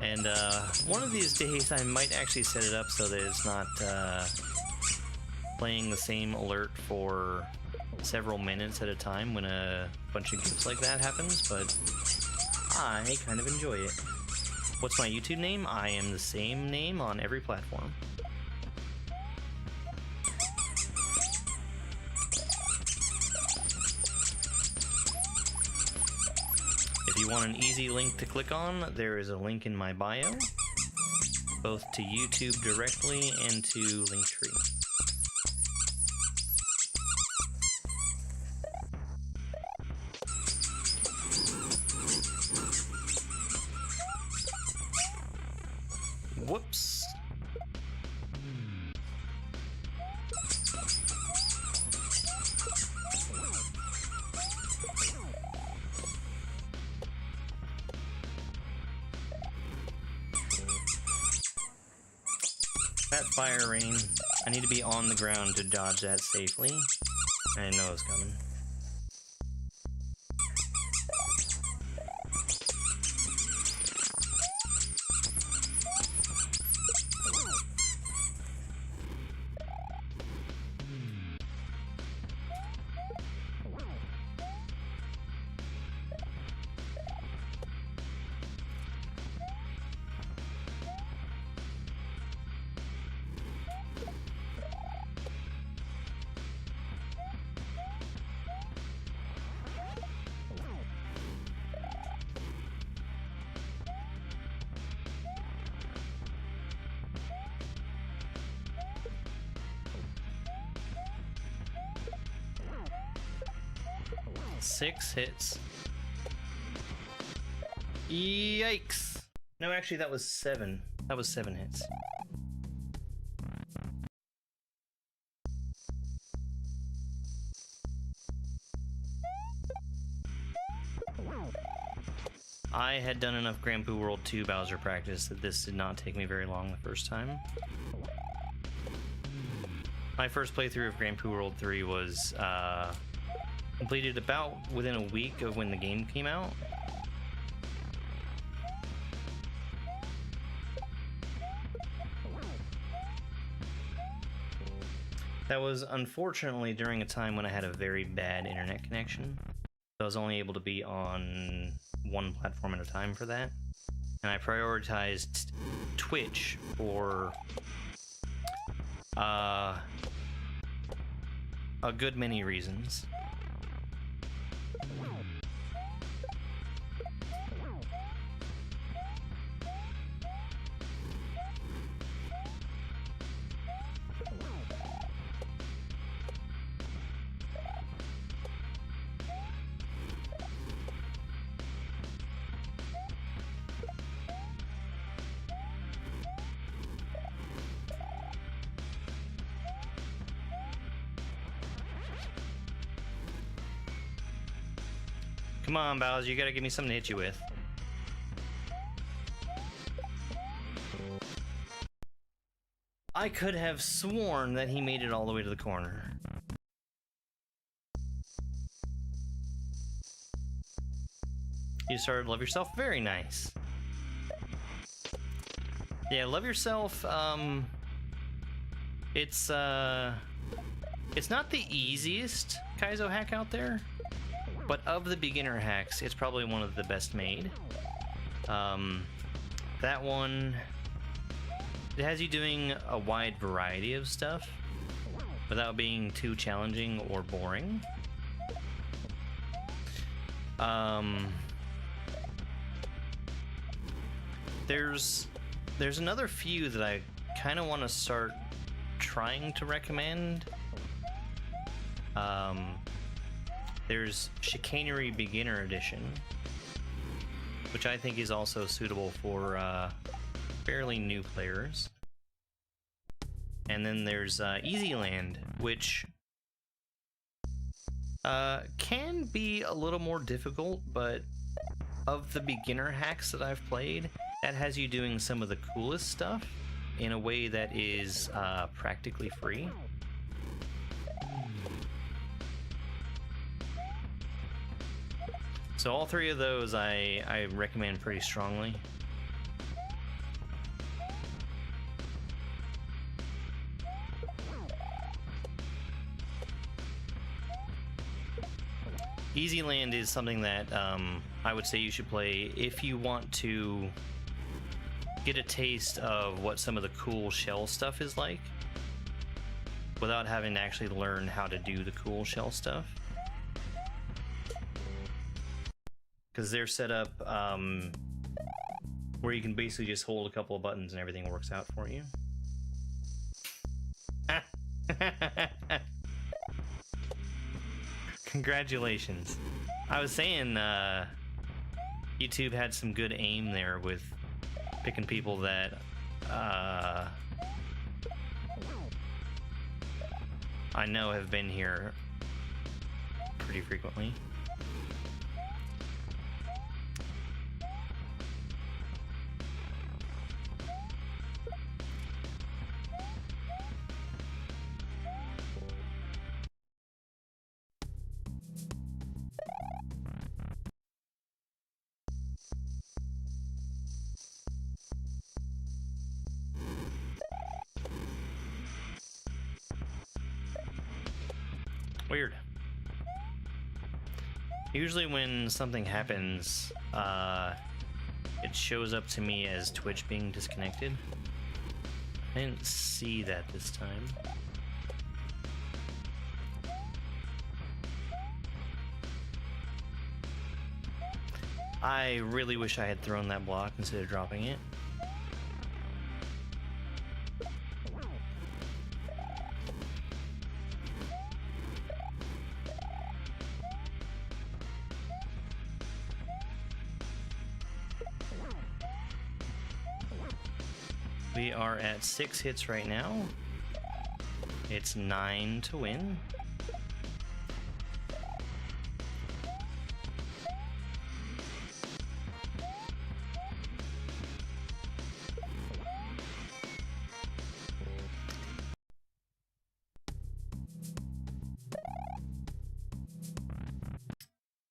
[SPEAKER 1] And one of these days I might actually set it up so that it's not playing the same alert for several minutes at a time when a bunch of gifts like that happens, but I kind of enjoy it. What's my YouTube name? I am the same name on every platform. If you want an easy link to click on, there is a link in my bio, both to YouTube directly and to Linktree. Whoops. That fire rain. I need to be on the ground to dodge that safely. I didn't know it was coming. Six hits. Yikes. No, actually that was 7. That was 7 hits. I had done enough Grand Poo World 2 Bowser practice that this did not take me very long the first time. My first playthrough of Grand Poo World 3 was completed about within a week of when the game came out. That was unfortunately during a time when I had a very bad internet connection. So I was only able to be on one platform at a time for that. And I prioritized Twitch for a good many reasons. Come on, Bowser, you gotta give me something to hit you with. I could have sworn that he made it all the way to the corner. You started Love Yourself? Very nice. Yeah, Love Yourself, it's not the easiest Kaizo hack out there. But of the beginner hacks, it's probably one of the best made. That one it has you doing a wide variety of stuff without being too challenging or boring. There's another few that I kind of want to start trying to recommend. There's Chicanery Beginner Edition, which I think is also suitable for fairly new players. And then there's Easyland, which can be a little more difficult, but of the beginner hacks that I've played, that has you doing some of the coolest stuff in a way that is practically free. So all three of those I recommend pretty strongly. Easyland is something that I would say you should play if you want to get a taste of what some of the cool shell stuff is like without having to actually learn how to do the cool shell stuff. Because they're set up where you can basically just hold a couple of buttons and everything works out for you. Congratulations. I was saying YouTube had some good aim there with picking people that I know have been here pretty frequently. Weird. Usually when something happens, it shows up to me as Twitch being disconnected. I didn't see that this time. I really wish I had thrown that block instead of dropping it. We are at 6 hits right now. It's 9 to win.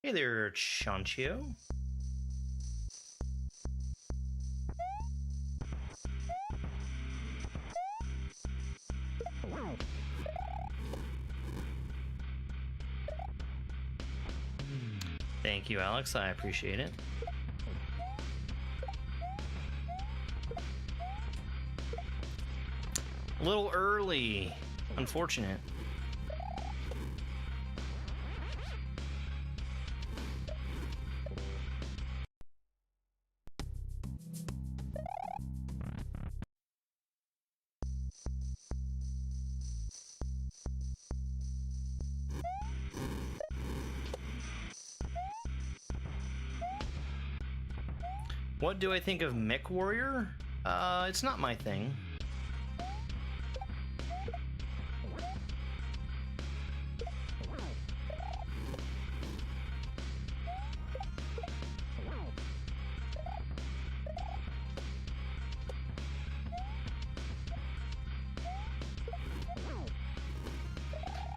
[SPEAKER 1] Hey there, Chanchio. Thank you, Alex. I appreciate it. A little early. Unfortunate. What do I think of Mech Warrior? It's not my thing.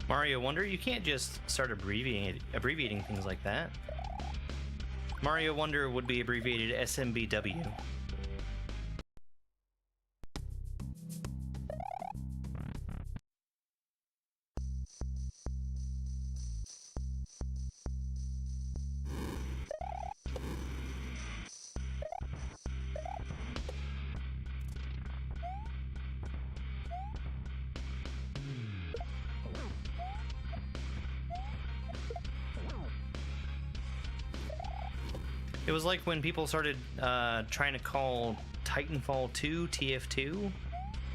[SPEAKER 1] Mario Wonder, you can't just start abbreviating things like that. Mario Wonder would be abbreviated SMBW. It was like when people started trying to call Titanfall 2 TF2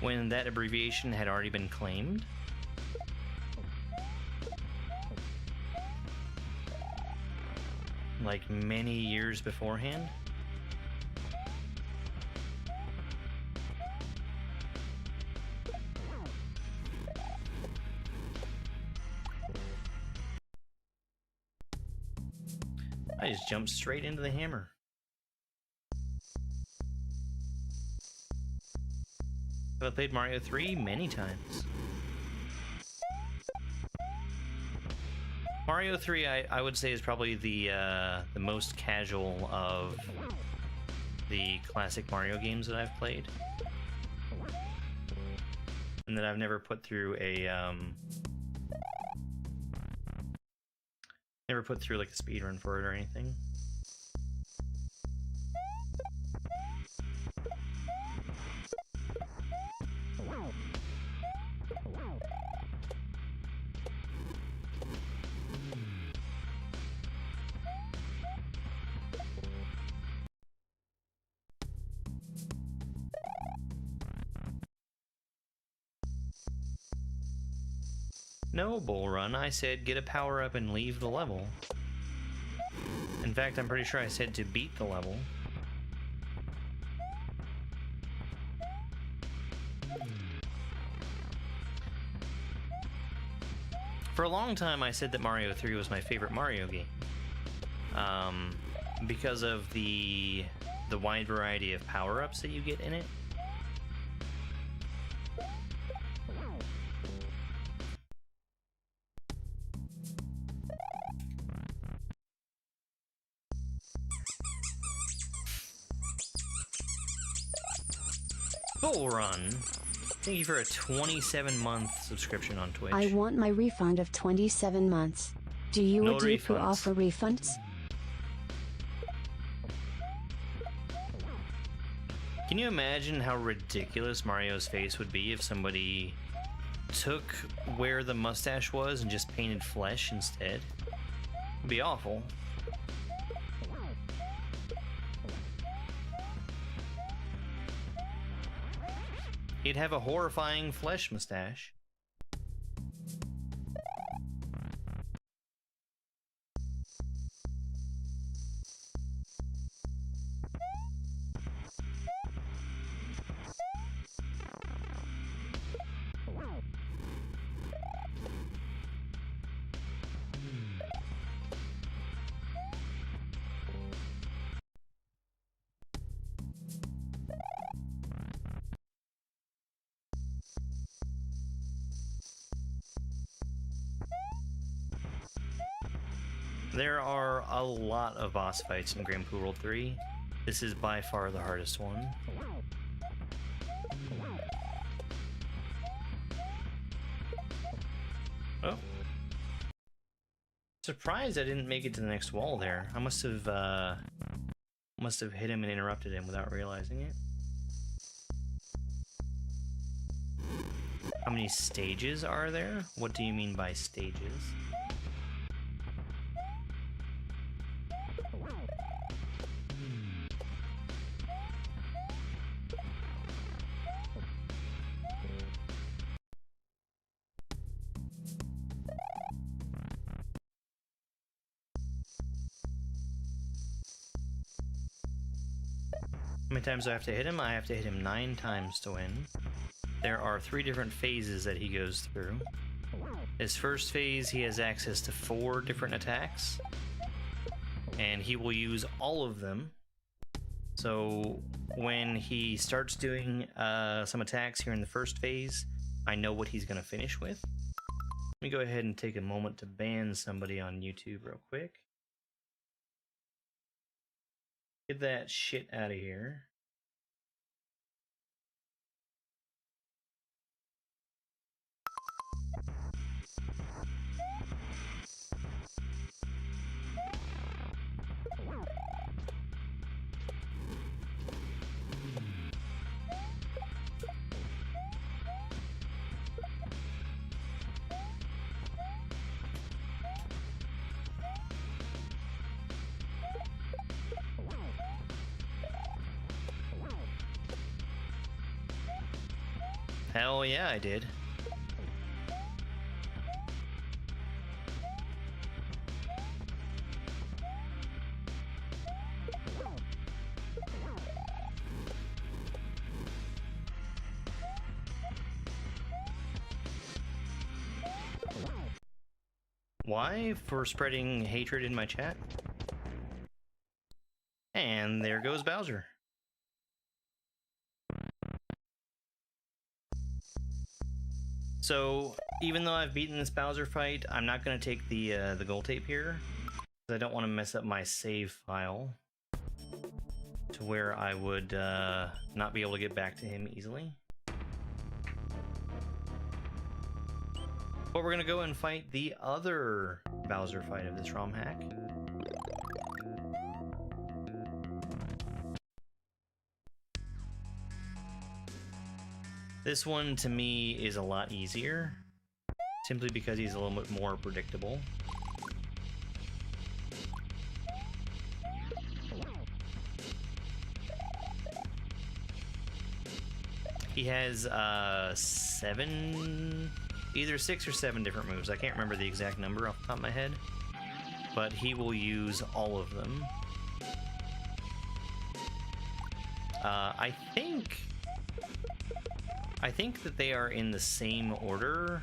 [SPEAKER 1] when that abbreviation had already been claimed. Like many years beforehand. I just jumped straight into the hammer. Have I played Mario 3? Many times. Mario 3, I would say, is probably the most casual of the classic Mario games that I've played. And that I've never put through a, never put through like a speedrun for it or anything. No, Bull Run, I said get a power up and leave the level. In fact, I'm pretty sure I said to beat the level. For a long time, I said that Mario 3 was my favorite Mario game. Because of the wide variety of power-ups that you get in it. Bull Run, thank you for a 27-month subscription on Twitch.
[SPEAKER 3] I want my refund of 27 months. Do you
[SPEAKER 1] No
[SPEAKER 3] or do you
[SPEAKER 1] refunds.
[SPEAKER 3] offer refunds?
[SPEAKER 1] Can you imagine how ridiculous Mario's face would be if somebody took where the mustache was and just painted flesh instead? It'd be awful. He'd have a horrifying flesh mustache. There are a lot of boss fights in Grand Poo World 3. This is by far the hardest one. Oh. Surprised I didn't make it to the next wall there. I must have hit him and interrupted him without realizing it. How many stages are there? What do you mean by stages? How many times do I have to hit him? I have to hit him 9 times to win. There are 3 different phases that he goes through. His first phase, he has access to 4 different attacks, and he will use all of them. So when he starts doing some attacks here in the first phase, I know what he's going to finish with. Let me go ahead and take a moment to ban somebody on YouTube real quick. Get that shit out of here. Hell yeah, I did. Why? For spreading hatred in my chat? And there goes Bowser. So, even though I've beaten this Bowser fight, I'm not going to take the gold tape here. I don't want to mess up my save file to where I would not be able to get back to him easily. But we're going to go and fight the other Bowser fight of this ROM hack. This one, to me, is a lot easier, simply because he's a little bit more predictable. He has either 6 or 7 different moves. I can't remember the exact number off the top of my head, but he will use all of them. I think that they are in the same order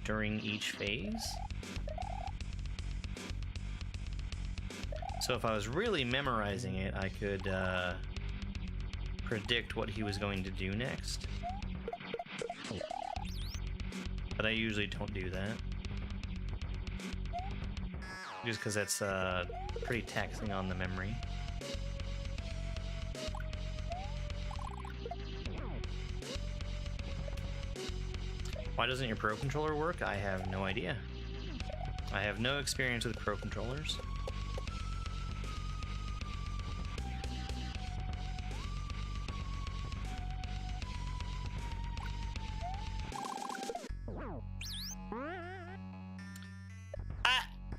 [SPEAKER 1] during each phase. So if I was really memorizing it, I could predict what he was going to do next. But I usually don't do that. Just because that's pretty taxing on the memory. Why doesn't your Pro Controller work? I have no idea. I have no experience with Pro Controllers.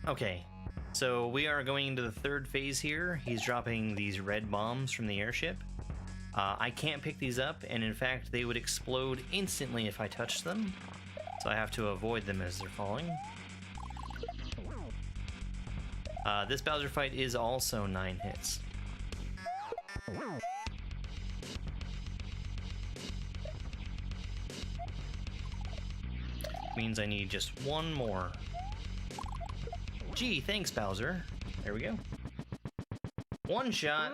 [SPEAKER 1] Okay, so we are going into the third phase here. He's dropping these red bombs from the airship. I can't pick these up, and in fact, they would explode instantly if I touched them. So I have to avoid them as they're falling. This Bowser fight is also 9 hits. Means I need just one more. Gee, thanks, Bowser. There we go. One shot.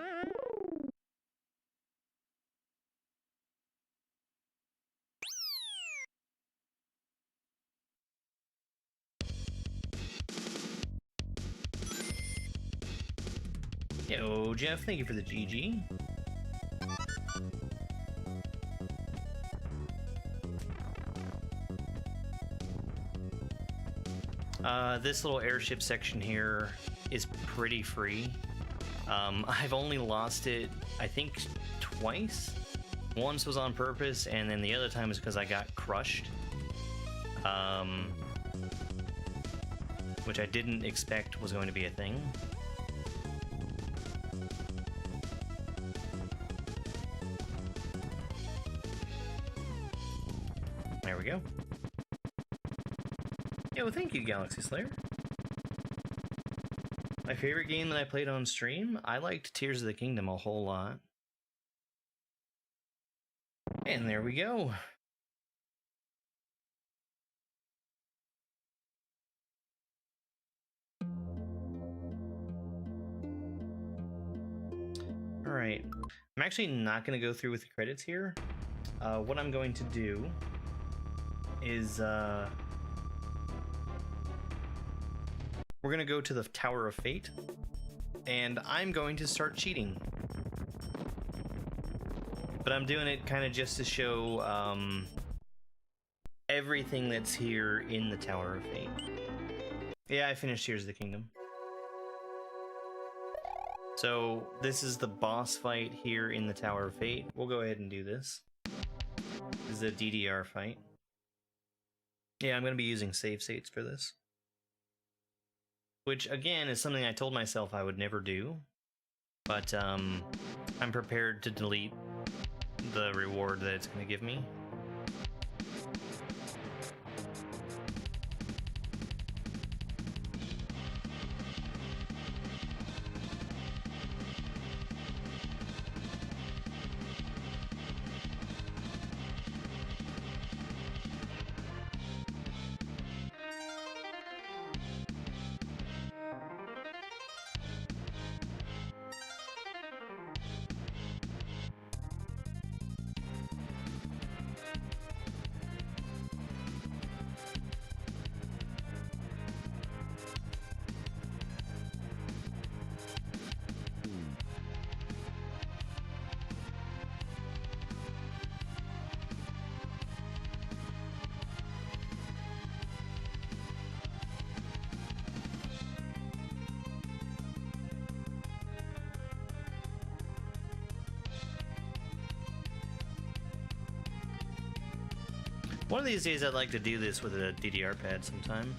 [SPEAKER 1] Yo, Jeff, thank you for the GG. This little airship section here is pretty free. I've only lost it, I think, twice. Once was on purpose, and then the other time was because I got crushed. Which I didn't expect was going to be a thing. There we go. Yo, thank you, Galaxy Slayer. My favorite game that I played on stream? I liked Tears of the Kingdom a whole lot. And there we go. Alright. I'm actually not going to go through with the credits here. What I'm going to do is we're gonna go to the Tower of Fate, and I'm going to start cheating. But I'm doing it kind of just to show everything that's here in the Tower of Fate. Yeah, I finished Tears of the Kingdom. So this is the boss fight here in the Tower of Fate. We'll go ahead and do this. This is a DDR fight. Yeah, I'm going to be using save states for this. Which, again, is something I told myself I would never do. But, I'm prepared to delete the reward that it's going to give me. One of these days I'd like to do this with a DDR pad sometime.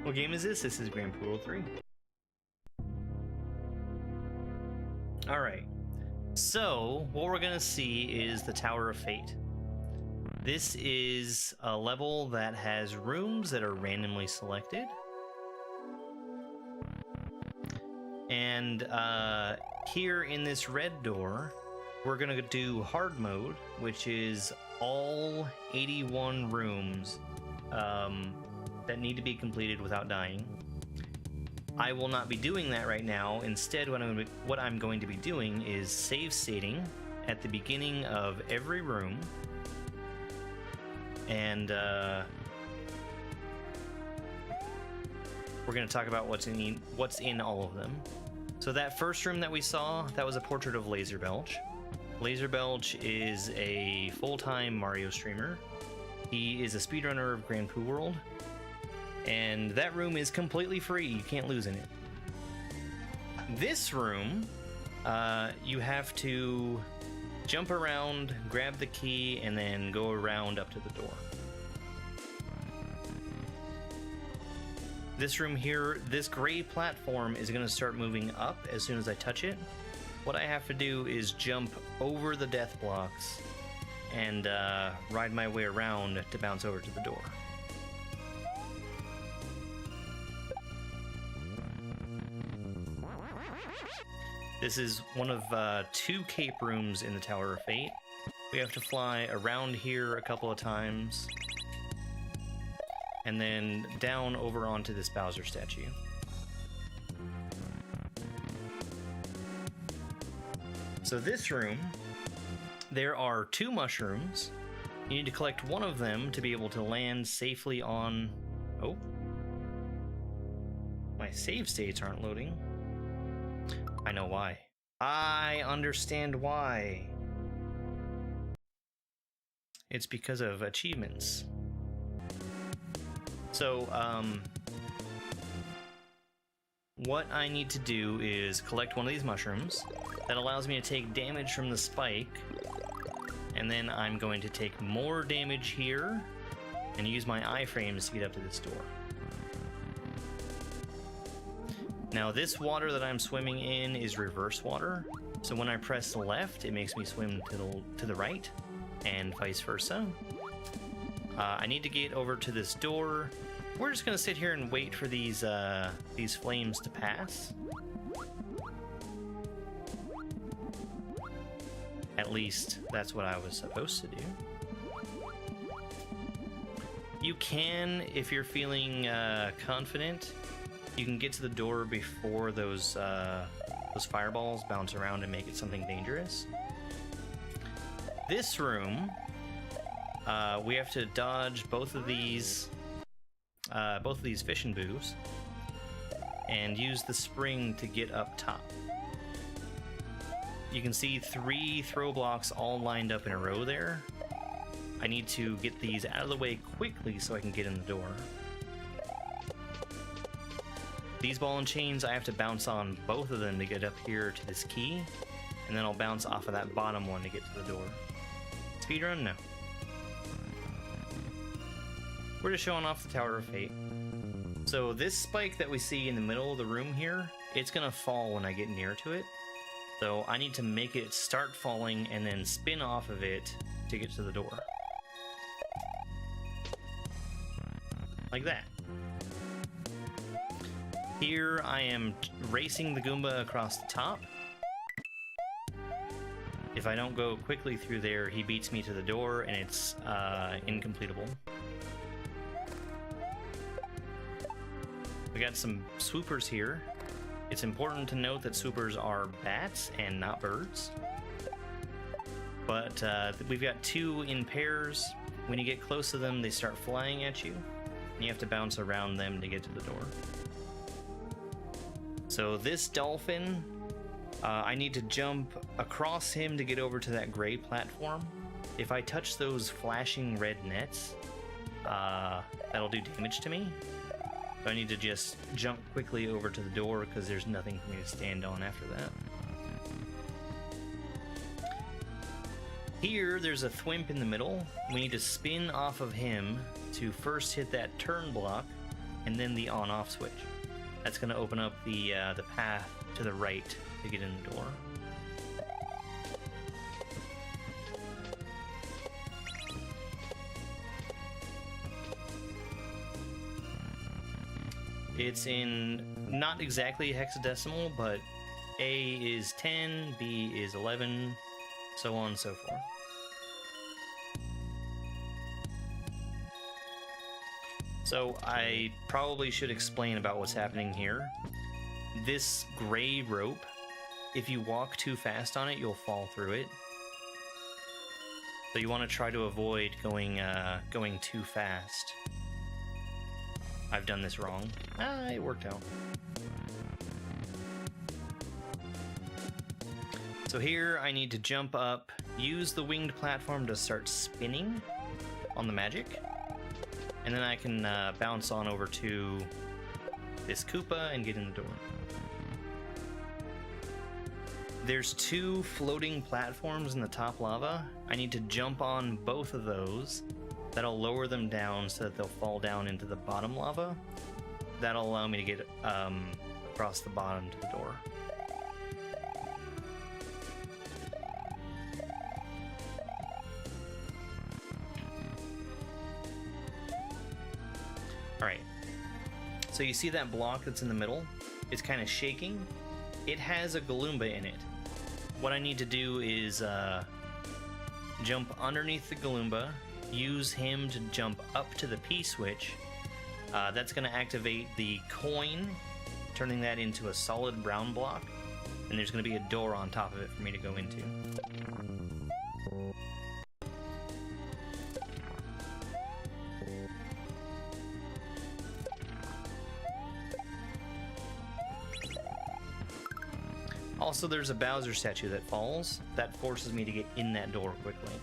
[SPEAKER 1] What game is this? This is Grand Poodle 3. Alright, so what we're gonna see is the Tower of Fate. This is a level that has rooms that are randomly selected. And here in this red door, we're gonna do hard mode, which is all 81 rooms that need to be completed without dying. I will not be doing that right now. Instead, what I'm going to be doing is save stating at the beginning of every room, and we're going to talk about what's in all of them. So that first room that we saw, that was a portrait of Laser Belch. Laser Belch is a full-time Mario streamer. He is a speedrunner of Grand Poo World, and that room is completely free. You can't lose in it. This room, you have to jump around, grab the key, and then go around up to the door. This room here, this gray platform is going to start moving up as soon as I touch it. What I have to do is jump over the death blocks and ride my way around to bounce over to the door. This is one of 2 cape rooms in the Tower of Fate. We have to fly around here a couple of times, and then down over onto this Bowser statue. So this room, there are 2 mushrooms. You need to collect one of them to be able to land safely on... Oh. My save states aren't loading. I know why. I understand why. It's because of achievements. So, what I need to do is collect one of these mushrooms. That allows me to take damage from the spike. And then I'm going to take more damage here and use my iframes to get up to this door. Now this water that I'm swimming in is reverse water, so when I press left, it makes me swim to the right, and vice versa. I need to get over to this door. We're just gonna sit here and wait for these flames to pass. At least that's what I was supposed to do. You can, if you're feeling confident, you can get to the door before those fireballs bounce around and make it something dangerous. This room, we have to dodge both of these fishing boos and use the spring to get up top. You can see 3 throw blocks all lined up in a row there. I need to get these out of the way quickly so I can get in the door. These ball and chains, I have to bounce on both of them to get up here to this key, and then I'll bounce off of that bottom one to get to the door. Speedrun? No. We're just showing off the Tower of Fate. So this spike that we see in the middle of the room here, it's gonna fall when I get near to it. So I need to make it start falling and then spin off of it to get to the door. Like that. Here I am racing the Goomba across the top. If I don't go quickly through there, he beats me to the door and it's incompletable. We got some swoopers here. It's important to note that swoopers are bats and not birds. But we've got 2 in pairs. When you get close to them, they start flying at you. And you have to bounce around them to get to the door. So this dolphin, I need to jump across him to get over to that gray platform. if I touch those flashing red nets, that'll do damage to me. So I need to just jump quickly over to the door because there's nothing for me to stand on after that. Here, there's a thwimp in the middle. We need to spin off of him to first hit that turn block and then the on-off switch. That's going to open up the path to the right to get in the door. It's in not exactly hexadecimal, but A is 10, B is 11, so on and so forth. So I probably should explain about what's happening here. This gray rope, if you walk too fast on it, you'll fall through it. So you want to try to avoid going too fast. I've done this wrong. It worked out. So here I need to jump up, use the winged platform to start spinning on the magic, and then I can bounce on over to this Koopa and get in the door. There's 2 floating platforms in the top lava. I need to jump on both of those. That'll lower them down so that they'll fall down into the bottom lava. That'll allow me to get across the bottom to the door. Alright, so you see that block that's in the middle? It's kind of shaking. It has a Galumba in it. What I need to do is jump underneath the Galumba, use him to jump up to the P-switch. That's going to activate the coin, turning that into a solid brown block, and there's going to be a door on top of it for me to go into. Also, there's a Bowser statue that falls. That forces me to get in that door quickly.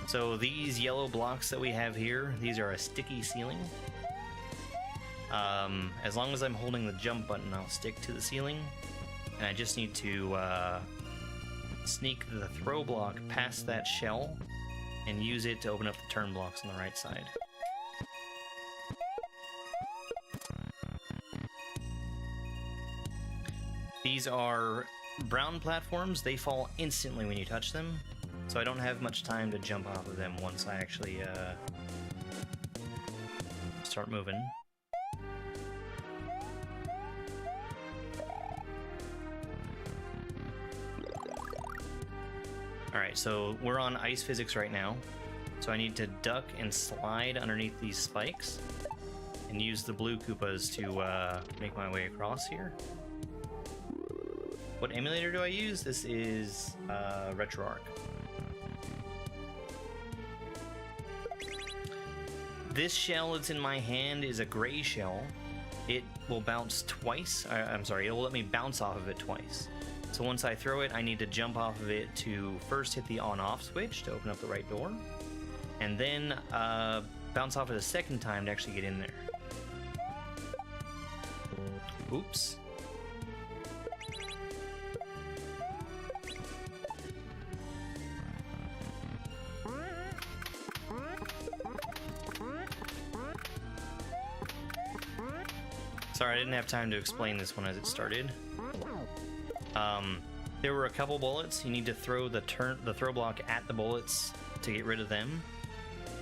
[SPEAKER 1] So these yellow blocks that we have here, these are a sticky ceiling. As long as I'm holding the jump button, I'll stick to the ceiling. And I just need to sneak the throw block past that shell and use it to open up the turn blocks on the right side. These are brown platforms. They fall instantly when you touch them, so I don't have much time to jump off of them once I actually start moving. Alright, so we're on ice physics right now, so I need to duck and slide underneath these spikes and use the blue Koopas to make my way across here. What emulator do I use? This is RetroArch. This shell that's in my hand is a gray shell. It will bounce twice. I'm sorry, it will let me bounce off of it twice. So once I throw it, I need to jump off of it to first hit the on-off switch to open up the right door, and then bounce off it a second time to actually get in there. Oops. Sorry, I didn't have time to explain this one as it started. There were a couple bullets. You need to throw the throw block at the bullets to get rid of them.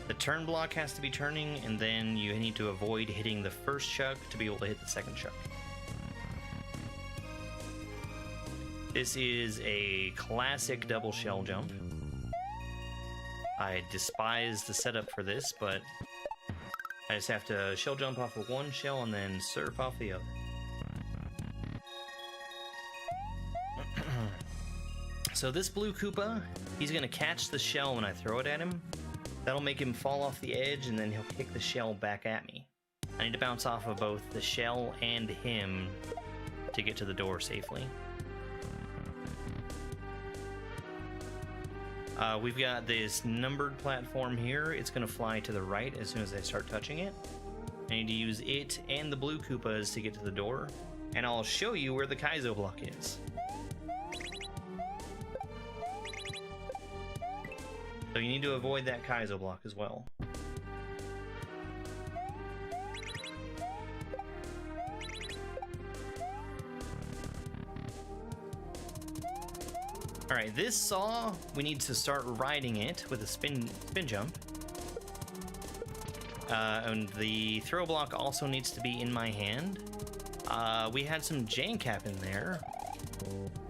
[SPEAKER 1] The turn block has to be turning, and then you need to avoid hitting the first chuck to be able to hit the second chuck. This is a classic double shell jump. I despise the setup for this, but I just have to shell jump off of one shell and then surf off the other. So this blue Koopa, he's going to catch the shell when I throw it at him. That'll make him fall off the edge, and then he'll kick the shell back at me. I need to bounce off of both the shell and him to get to the door safely. We've got this numbered platform here. It's going to fly to the right as soon as I start touching it. I need to use it and the blue Koopas to get to the door, and I'll show you where the Kaizo block is. So you need to avoid that Kaizo block as well. Alright, this saw, we need to start riding it with a spin jump. And the throw block also needs to be in my hand. We had some jank happen there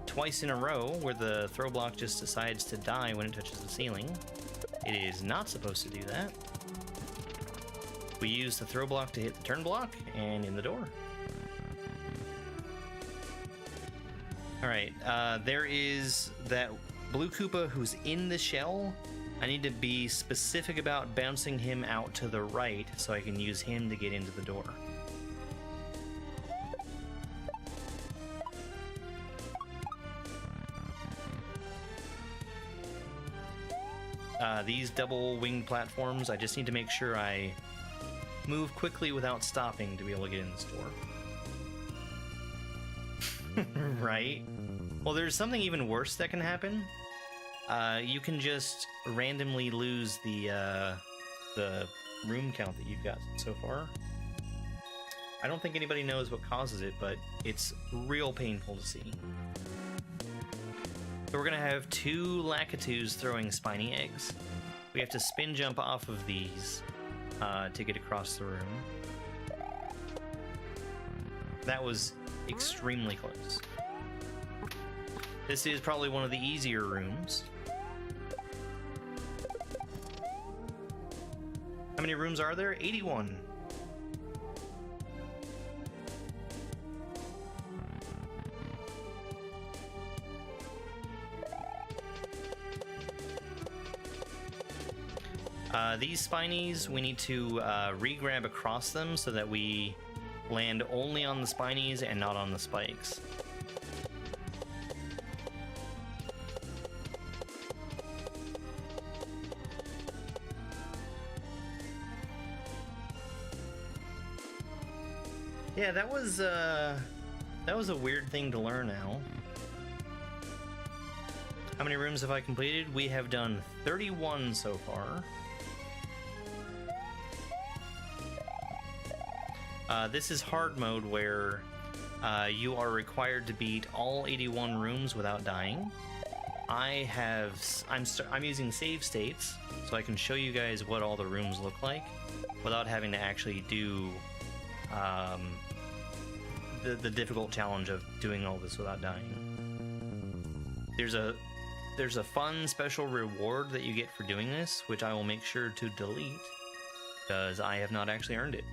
[SPEAKER 1] twice in a row where the throw block just decides to die when it touches the ceiling. It is not supposed to do that. We use the throw block to hit the turn block and in the door. Alright, there is that blue Koopa who's in the shell. I need to be specific about bouncing him out to the right so I can use him to get into the door. These double-winged platforms, I just need to make sure I move quickly without stopping to be able to get in this door. Right? Well, there's something even worse that can happen. You can just randomly lose the room count that you've got so far. I don't think anybody knows what causes it, but it's real painful to see. So we're gonna have two Lakitus throwing spiny eggs. We have to spin jump off of these to get across the room. That was extremely close. This is probably one of the easier rooms. How many rooms are there? 81. These spinies, we need to re-grab across them so that we land only on the spinies and not on the spikes. Yeah, that was a weird thing to learn now. How many rooms have I completed? We have done 31 so far. This is hard mode where you are required to beat all 81 rooms without dying. I'm using save states so I can show you guys what all the rooms look like without having to actually do the difficult challenge of doing all this without dying. There's a fun special reward that you get for doing this, which I will make sure to delete because I have not actually earned it.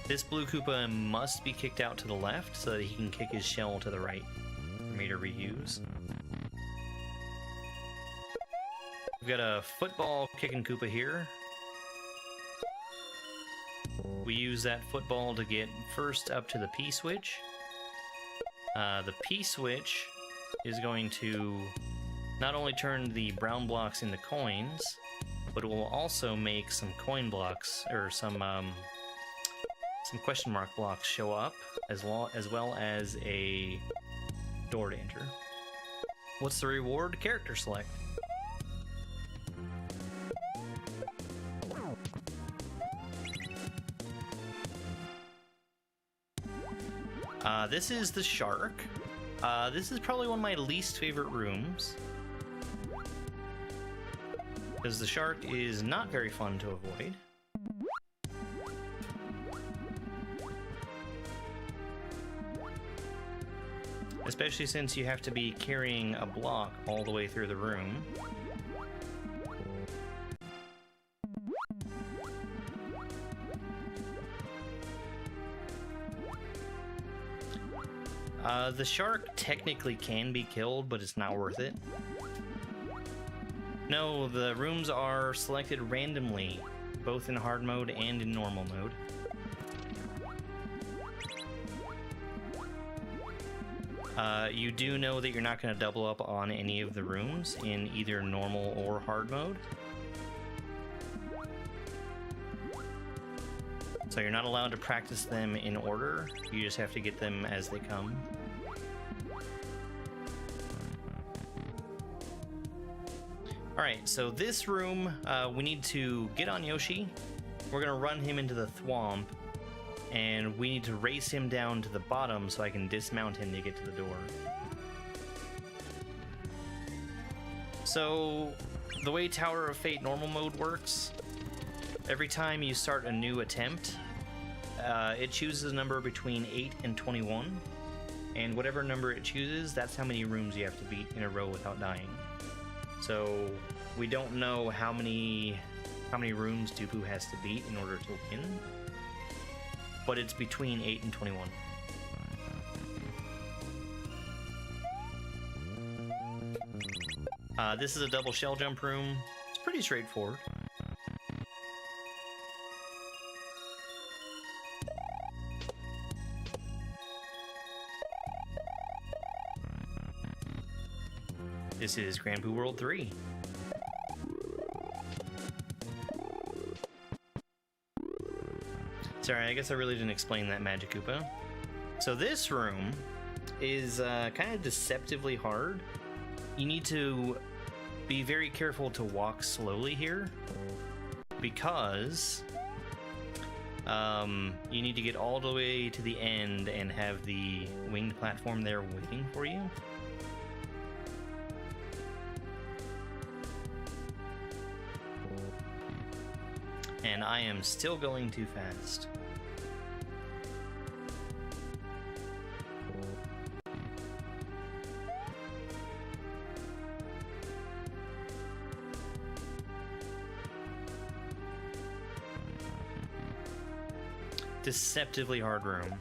[SPEAKER 1] This blue Koopa must be kicked out to the left so that he can kick his shell to the right for me to reuse. We've got a football kicking Koopa here. We use that football to get first up to the P-switch. The P-switch is going to not only turn the brown blocks into coins, but it will also make some coin blocks, or some question mark blocks show up, as well as a door to enter. What's the reward? Character select. This is the shark. This is probably one of my least favorite rooms, because the shark is not very fun to avoid. Especially since you have to be carrying a block all the way through the room. The shark technically can be killed, but it's not worth it. No, the rooms are selected randomly, both in hard mode and in normal mode. You do know that you're not going to double up on any of the rooms in either normal or hard mode. So you're not allowed to practice them in order. You just have to get them as they come. Alright, so this room, we need to get on Yoshi. We're going to run him into the thwomp. And we need to race him down to the bottom so I can dismount him to get to the door. So, the way Tower of Fate normal mode works, every time you start a new attempt, it chooses a number between 8 and 21. And whatever number it chooses, that's how many rooms you have to beat in a row without dying. So, we don't know how many rooms Dooku has to beat in order to win. But it's between 8 and 21. This is a double shell jump room. It's pretty straightforward. This is Grand Poo World 3. Sorry, I guess I really didn't explain that, Magic Koopa. So this room is kind of deceptively hard. You need to be very careful to walk slowly here, because you need to get all the way to the end and have the winged platform there waiting for you. And I am still going too fast. Deceptively hard room.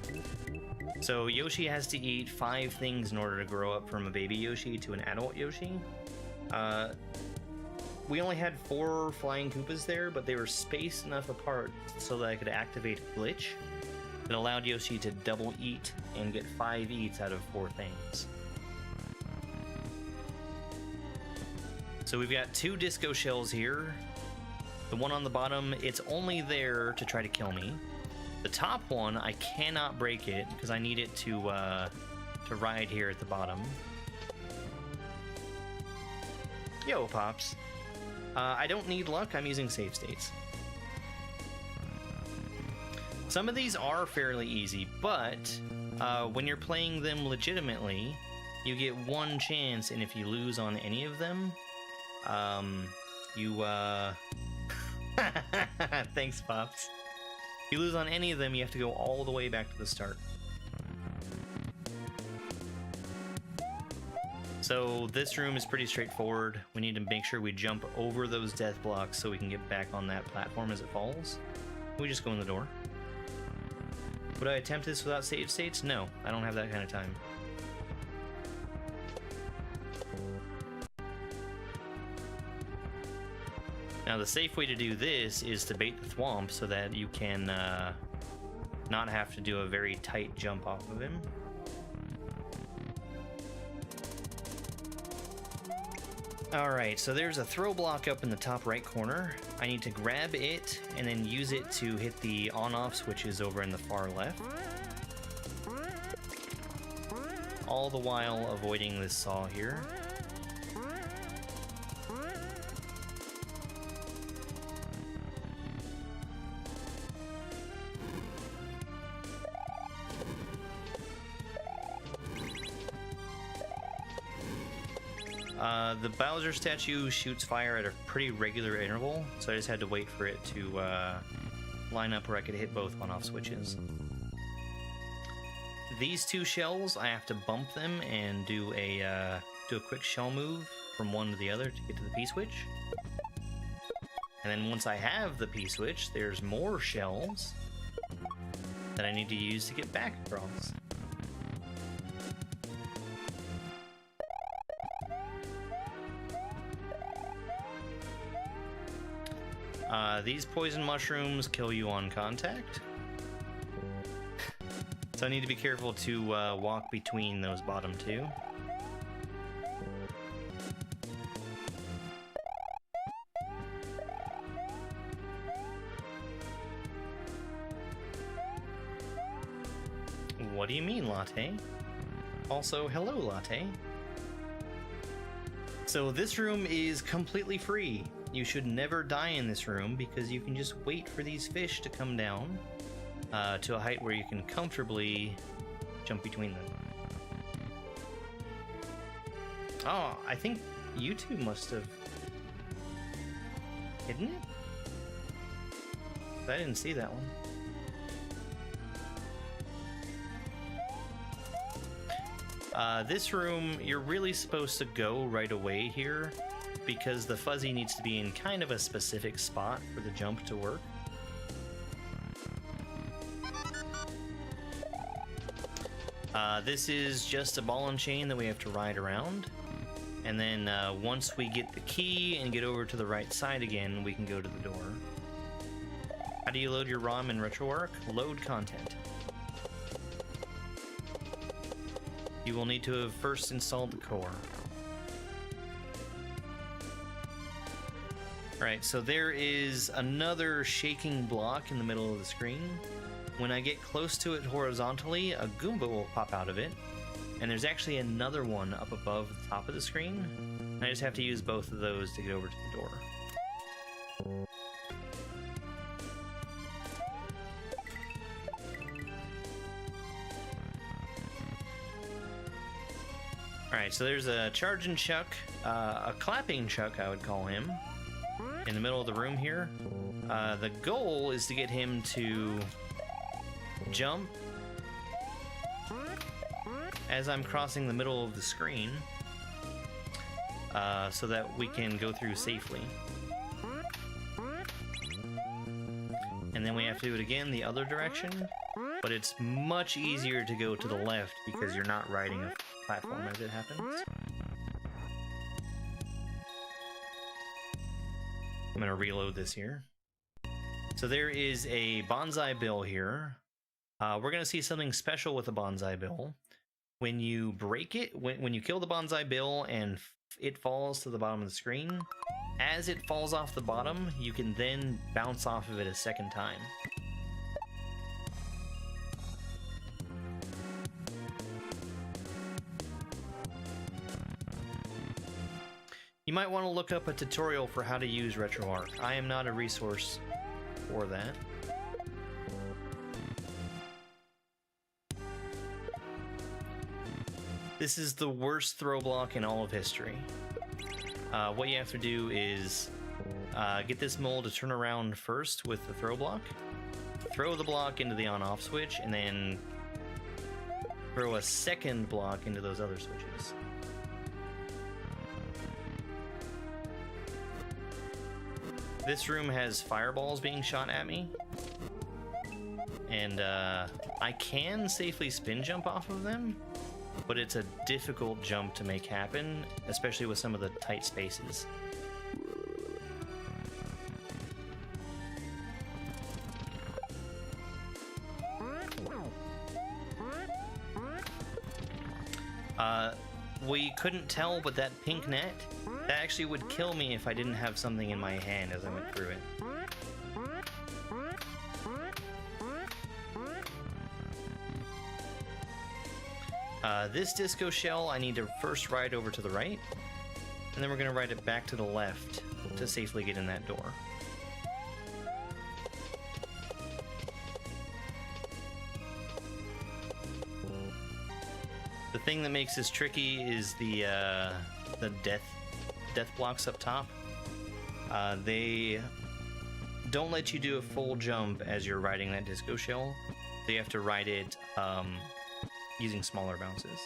[SPEAKER 1] So Yoshi has to eat 5 things in order to grow up from a baby Yoshi to an adult Yoshi. We only had 4 flying Koopas there, but they were spaced enough apart so that I could activate a glitch that allowed Yoshi to double eat and get 5 eats out of 4 things. So we've got 2 disco shells here. The one on the bottom, it's only there to try to kill me. The top one, I cannot break it because I need it to ride here at the bottom. Yo, Pops. I don't need luck, I'm using save states. Some of these are fairly easy, but when you're playing them legitimately, you get 1 chance, and if you lose on any of them, Thanks, Pops. If you lose on any of them, you have to go all the way back to the start. So this room is pretty straightforward. We need to make sure we jump over those death blocks so we can get back on that platform as it falls. We just go in the door. Would I attempt this without save states? No, I don't have that kind of time. Now the safe way to do this is to bait the thwomp so that you can not have to do a very tight jump off of him. Alright, so there's a throw block up in the top right corner. I need to grab it and then use it to hit the on-off switches over in the far left. All the while avoiding this saw here. The Bowser statue shoots fire at a pretty regular interval, so I just had to wait for it to line up where I could hit both on-off switches. These 2 shells, I have to bump them and do a quick shell move from one to the other to get to the P-switch. And then once I have the P-switch, there's more shells that I need to use to get back across. These poison mushrooms kill you on contact. So I need to be careful to walk between those bottom two. What do you mean, Latte? Also, hello, Latte. So this room is completely free. You should never die in this room because you can just wait for these fish to come down to a height where you can comfortably jump between them. Oh, I think YouTube must have hidden it? I didn't see that one. This room, you're really supposed to go right away here because the fuzzy needs to be in kind of a specific spot for the jump to work. This is just a ball and chain that we have to ride around. And then once we get the key and get over to the right side again, we can go to the door. How do you load your ROM in RetroArch? Load content. You will need to have first installed the core. Alright, so there is another shaking block in the middle of the screen. When I get close to it horizontally, a Goomba will pop out of it. And there's actually another one up above the top of the screen. And I just have to use both of those to get over to the door. Alright, so there's a charging Chuck, a clapping Chuck, I would call him, in the middle of the room here. The goal is to get him to jump as I'm crossing the middle of the screen, so that we can go through safely. And then we have to do it again the other direction, but it's much easier to go to the left because you're not riding a platform as it happens. I'm gonna reload this here. So there is a Bonsai Bill here. We're gonna see something special with the Bonsai Bill. When you break it, when you kill the Bonsai Bill and it falls to the bottom of the screen, as it falls off the bottom, you can then bounce off of it a second time. You might want to look up a tutorial for how to use RetroArch. I am not a resource for that. This is the worst throw block in all of history. What you have to do is get this mole to turn around first with the throw block, throw the block into the on-off switch, and then throw a second block into those other switches. This room has fireballs being shot at me, and I can safely spin jump off of them, but it's a difficult jump to make happen, especially with some of the tight spaces. We couldn't tell, but that pink net, that actually would kill me if I didn't have something in my hand as I went through it. This disco shell, I need to first ride over to the right, and then we're going to ride it back to the left to safely get in that door. The thing that makes this tricky is the death blocks up top. They don't let you do a full jump as you're riding that disco shell. So you have to ride it using smaller bounces.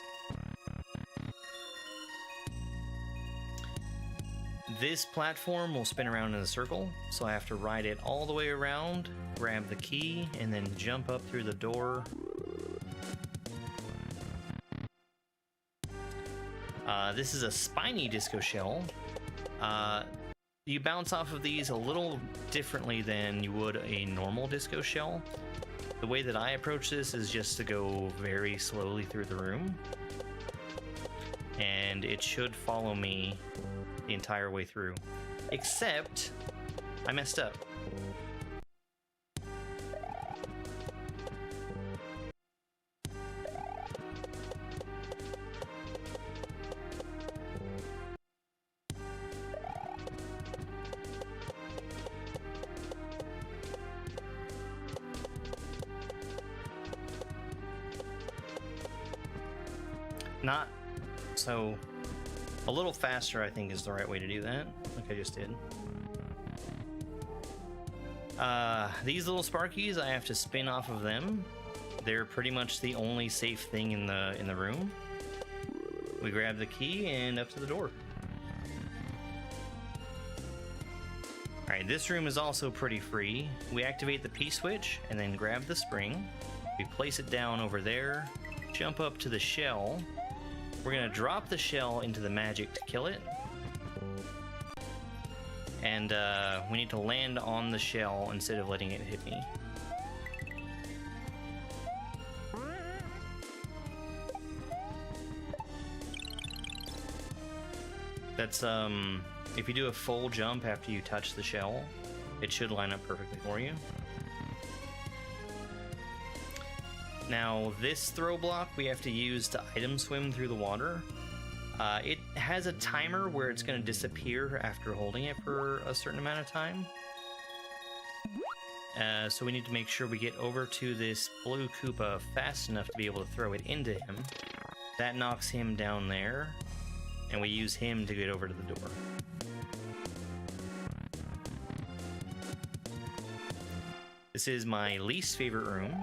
[SPEAKER 1] This platform will spin around in a circle, so I have to ride it all the way around, grab the key, and then jump up through the door. This is a spiny disco shell. You bounce off of these a little differently than you would a normal disco shell. The way that I approach this is just to go very slowly through the room. And it should follow me the entire way through. Except, I messed up. Not so a little faster, I think, is the right way to do that, like I just did. These little Sparkies, I have to spin off of them. They're pretty much the only safe thing in the room. We grab the key and up to the door. Alright, this room is also pretty free. We activate the P-switch and then grab the spring. We place it down over there, jump up to the shell. We're gonna drop the shell into the magic to kill it. And we need to land on the shell instead of letting it hit me. That's, if you do a full jump after you touch the shell, it should line up perfectly for you. Now, this throw block we have to use to item swim through the water. It has a timer where it's going to disappear after holding it for a certain amount of time. So we need to make sure we get over to this blue Koopa fast enough to be able to throw it into him. That knocks him down there, and we use him to get over to the door. This is my least favorite room.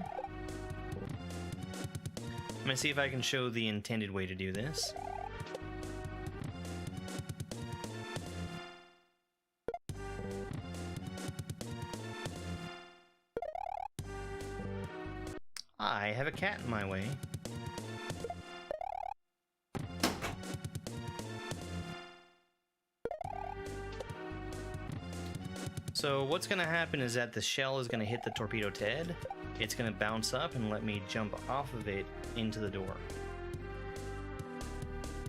[SPEAKER 1] I'm gonna see if I can show the intended way to do this. I have a cat in my way. So what's going to happen is that the shell is going to hit the torpedo Ted. It's going to bounce up and let me jump off of it into the door.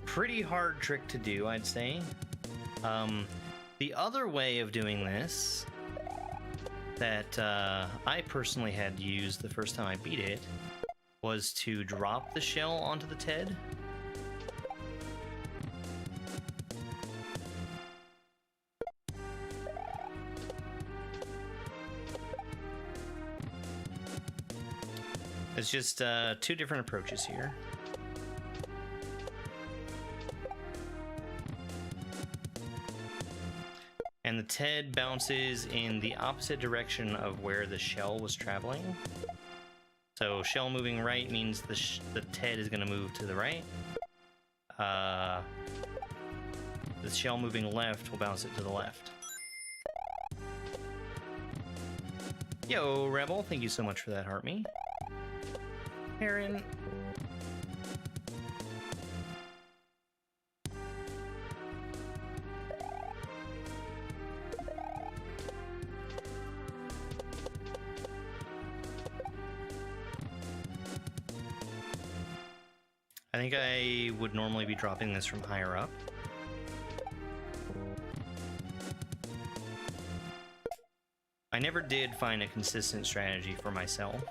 [SPEAKER 1] Pretty hard trick to do, I'd say. The other way of doing this that I personally had used the first time I beat it was to drop the shell onto the Ted. It's just two different approaches here. And the Ted bounces in the opposite direction of where the shell was traveling. So shell moving right means the Ted is going to move to the right. The shell moving left will bounce it to the left. Yo, Rebel, thank you so much for that, heart me. Aaron. I think I would normally be dropping this from higher up. I never did find a consistent strategy for myself.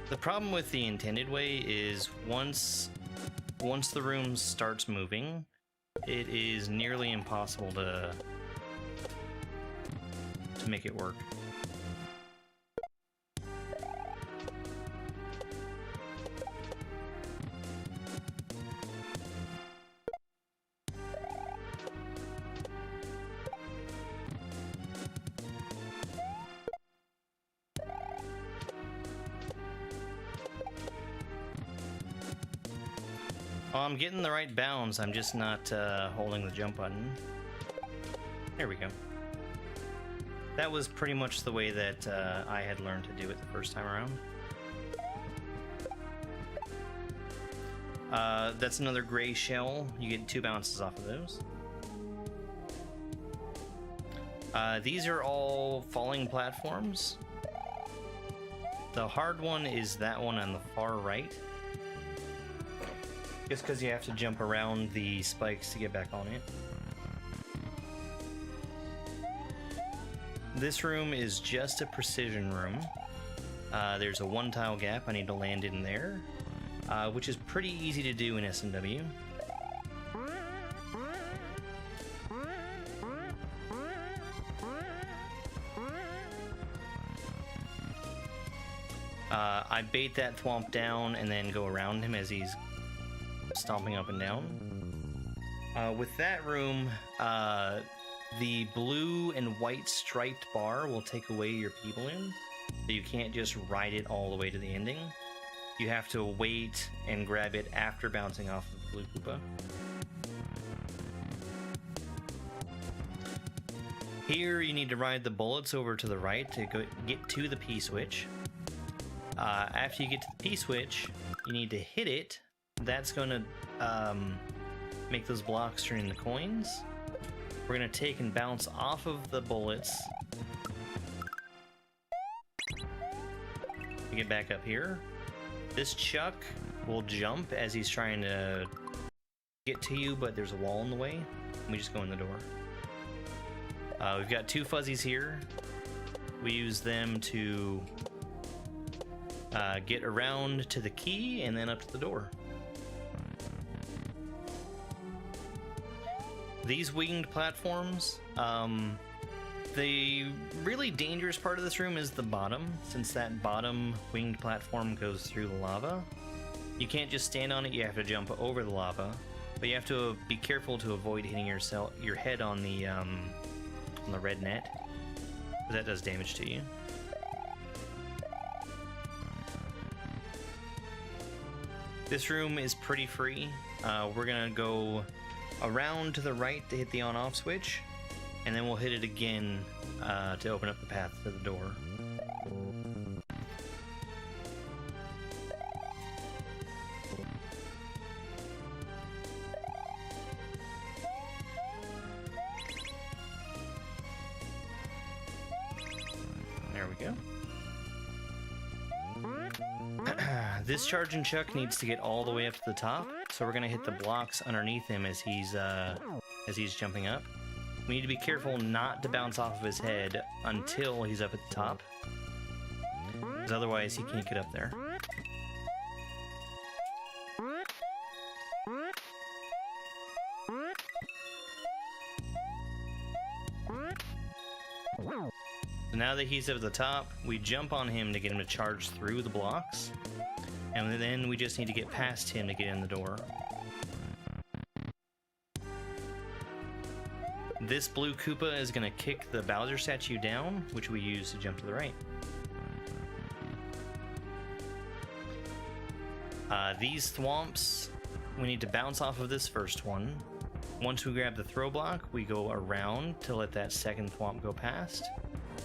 [SPEAKER 1] The problem with the intended way is once the room starts moving, it is nearly impossible to make it work. Oh, I'm getting the right bounds, I'm just not holding the jump button. There we go. that was pretty much the way that I had learned to do it the first time around. That's another gray shell. You get 2 bounces off of those. These are all falling platforms. The hard one is that one on the far right. Just because you have to jump around the spikes to get back on it. This room is just a precision room. There's a 1-tile gap. I need to land in there, which is pretty easy to do in SMW. I bait that thwomp down and then go around him as he's stomping up and down. With that room, the blue and white striped bar will take away your people in, so you can't just ride it all the way to the ending. You have to wait and grab it after bouncing off of the blue Koopa. Here you need to ride the bullets over to the right to get to the P-switch. After you get to the P-switch, you need to hit it. That's going to make those blocks turn into coins. We're going to take and bounce off of the bullets. We get back up here. This Chuck will jump as he's trying to get to you, but there's a wall in the way. We just go in the door. We've got 2 fuzzies here. We use them to get around to the key and then up to the door. These winged platforms, the really dangerous part of this room is the bottom, since that bottom winged platform goes through the lava. You can't just stand on it, you have to jump over the lava, but you have to be careful to avoid hitting your head on the red net, because that does damage to you. This room is pretty free. We're gonna go around to the right to hit the on-off switch, and then we'll hit it again to open up the path to the door. There we go. This charging Chuck needs to get all the way up to the top, so we're gonna hit the blocks underneath him as he's jumping up. We need to be careful not to bounce off of his head until he's up at the top, because otherwise he can't get up there. So now that he's up at the top, we jump on him to get him to charge through the blocks, and then we just need to get past him to get in the door. This blue Koopa is going to kick the Bowser statue down, which we use to jump to the right. These thwomps, we need to bounce off of this first one. Once we grab the throw block, we go around to let that second thwomp go past.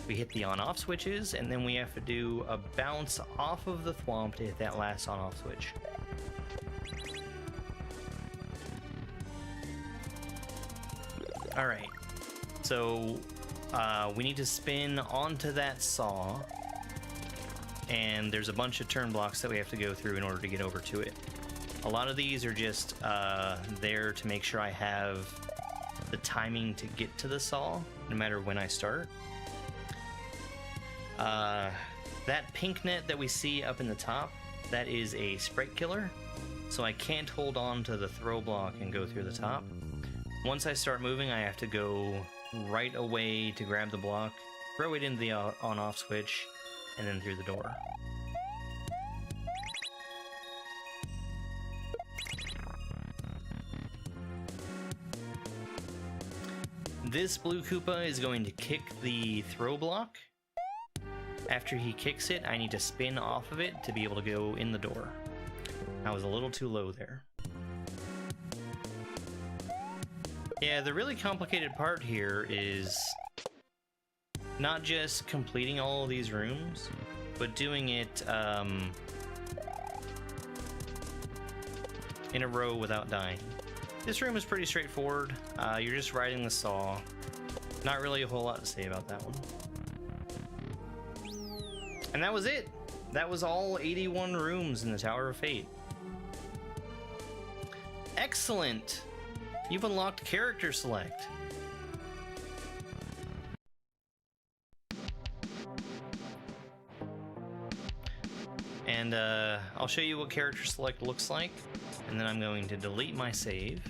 [SPEAKER 1] We hit the on-off switches, and then we have to do a bounce off of the thwomp to hit that last on-off switch. Alright, so we need to spin onto that saw, and there's a bunch of turn blocks that we have to go through in order to get over to it. A lot of these are just there to make sure I have the timing to get to the saw, no matter when I start. That pink net that we see up in the top, that is a sprite killer, so I can't hold on to the throw block and go through the top. Once I start moving, I have to go right away to grab the block, throw it into the on-off switch, and then through the door. This blue Koopa is going to kick the throw block. After he kicks it, I need to spin off of it to be able to go in the door. I was a little too low there. Yeah, the really complicated part here is not just completing all of these rooms, but doing it in a row without dying. This room is pretty straightforward. You're just riding the saw. Not really a whole lot to say about that one. And that was it. That was all 81 rooms in the Tower of Fate. Excellent! You've unlocked character select. And I'll show you what character select looks like, and then I'm going to delete my save.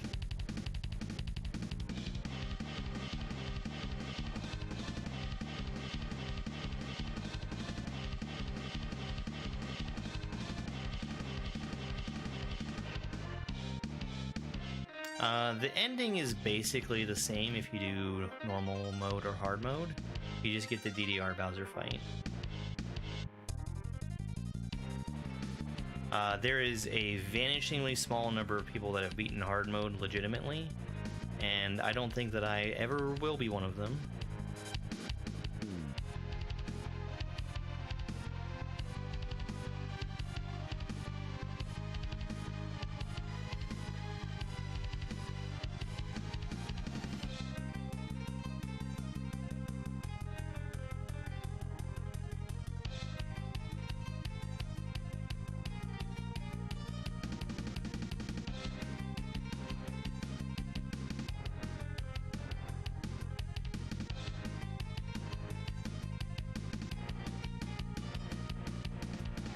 [SPEAKER 1] The ending is basically the same if you do normal mode or hard mode. You just get the DDR Bowser fight. There is a vanishingly small number of people that have beaten hard mode legitimately, and I don't think that I ever will be one of them.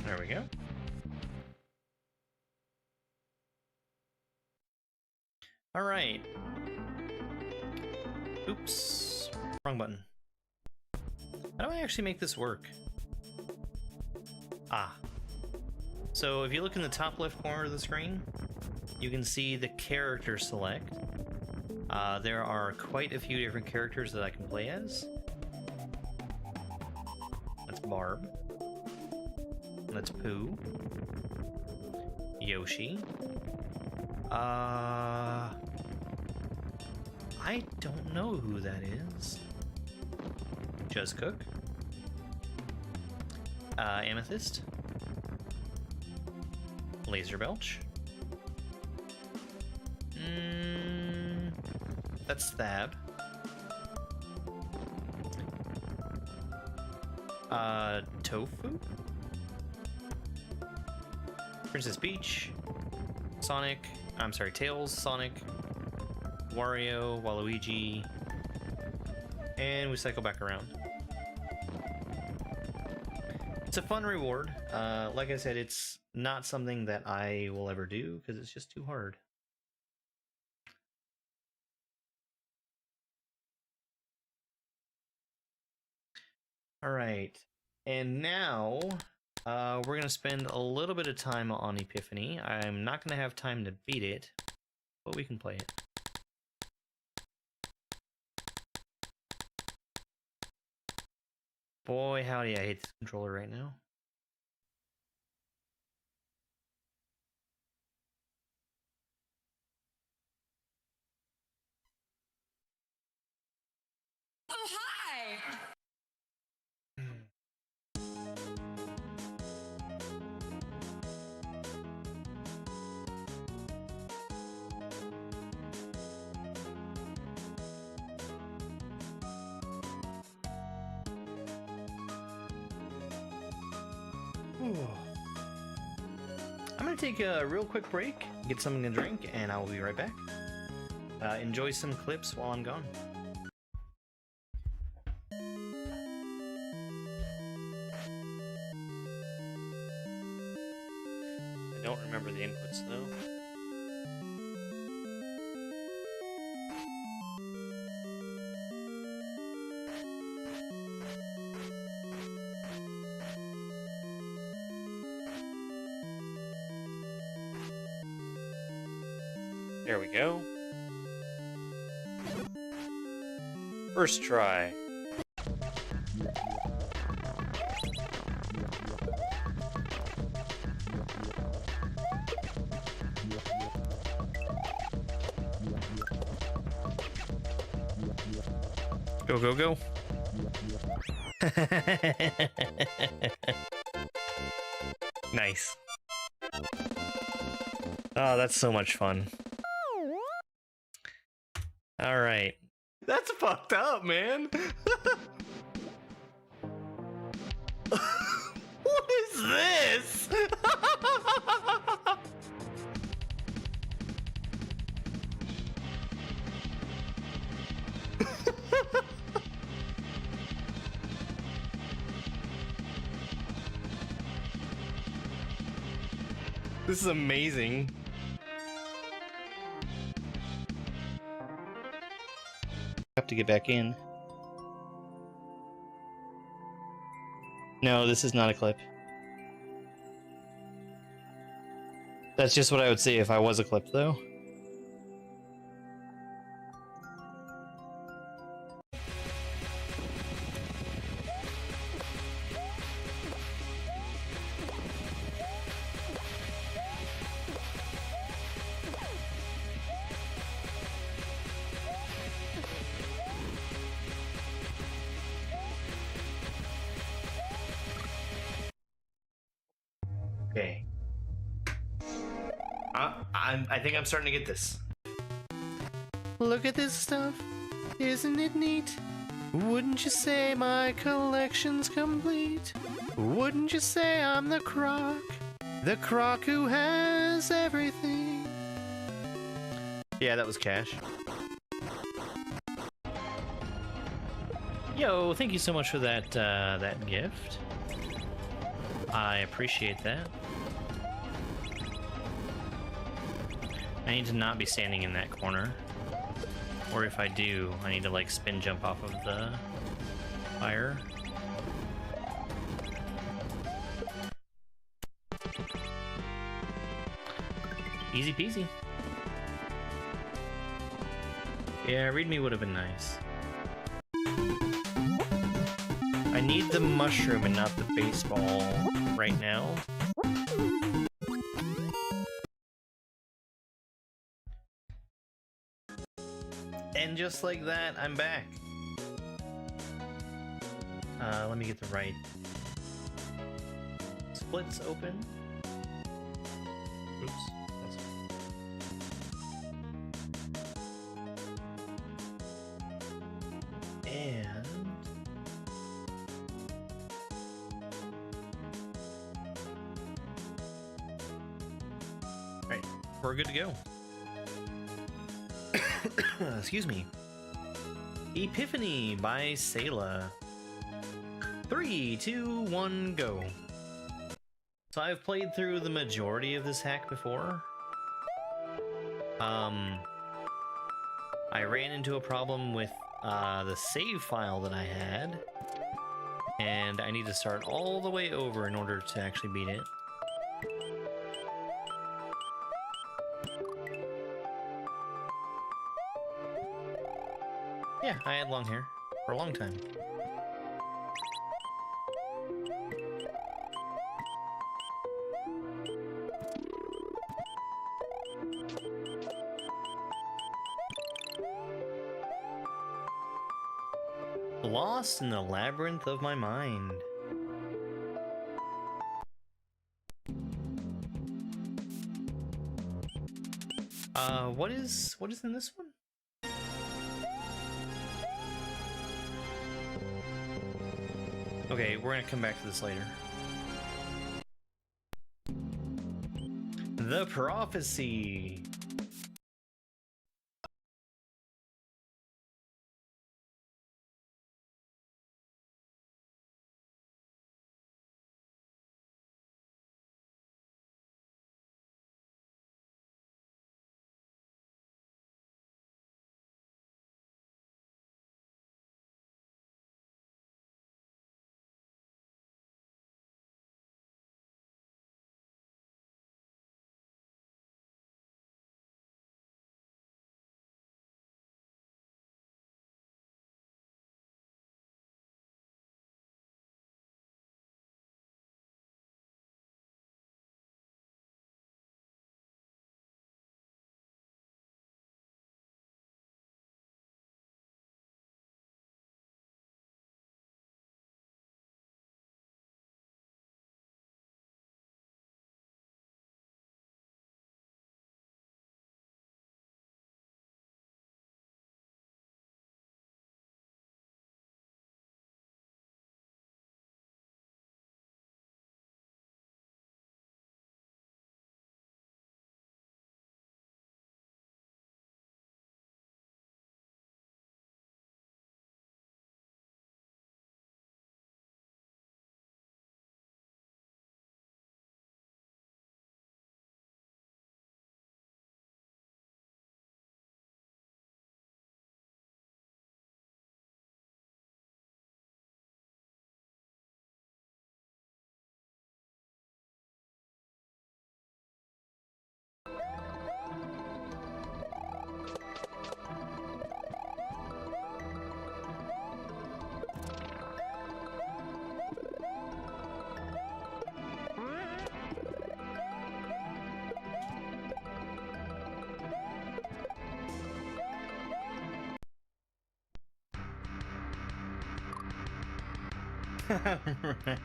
[SPEAKER 1] There we go. All right. Oops. Wrong button. How do I actually make this work? Ah. So if you look in the top left corner of the screen, you can see the character select. There are quite a few different characters that I can play as. That's Barb. That's Pooh. Yoshi. I don't know who that is. Just Cook. Amethyst. Laser Belch. That's Thab. Tofu. Princess Peach, Sonic, I'm sorry, Tails, Sonic, Wario, Waluigi, and we cycle back around. It's a fun reward. Like I said, it's not something that I will ever do because it's just too hard. All right, and now we're going to spend a little bit of time on Epiphany. I'm not going to have time to beat it, but we can play it. Boy, howdy, I hate this controller right now.
[SPEAKER 4] Oh, hi!
[SPEAKER 1] I'm going to take a real quick break, get something to drink, and I will be right back. Enjoy some clips while I'm gone. I don't remember the inputs though. There we go. First try. Go, go, go. Nice. Oh, that's so much fun. All right. That's fucked up, man. What is this? This is amazing. Have to get back in. No, this is not a clip. That's just what I would say if I was a clip, though. Okay. I think I'm starting to get this. Look at this stuff. Isn't it neat? Wouldn't you say my collection's complete? Wouldn't you say I'm the croc who has everything? Yeah, that was Cash. Yo, thank you so much for that that gift. I appreciate that. I need to not be standing in that corner. Or if I do, I need to like spin jump off of the fire. Easy peasy. Yeah, read me would have been nice. I need the mushroom and not the baseball right now. And just like that, I'm back. Let me get the right splits open. Oops. And right, we're good to go. Excuse me. Epiphany by Saela. 3, 2, 1, go. So I've played through the majority of this hack before. I ran into a problem with the save file that I had, and I need to start all the way over in order to actually beat it. Yeah, I had long hair for a long time. Lost in the labyrinth of my mind. What is in this one? Okay, we're gonna come back to this later. The prophecy. Right.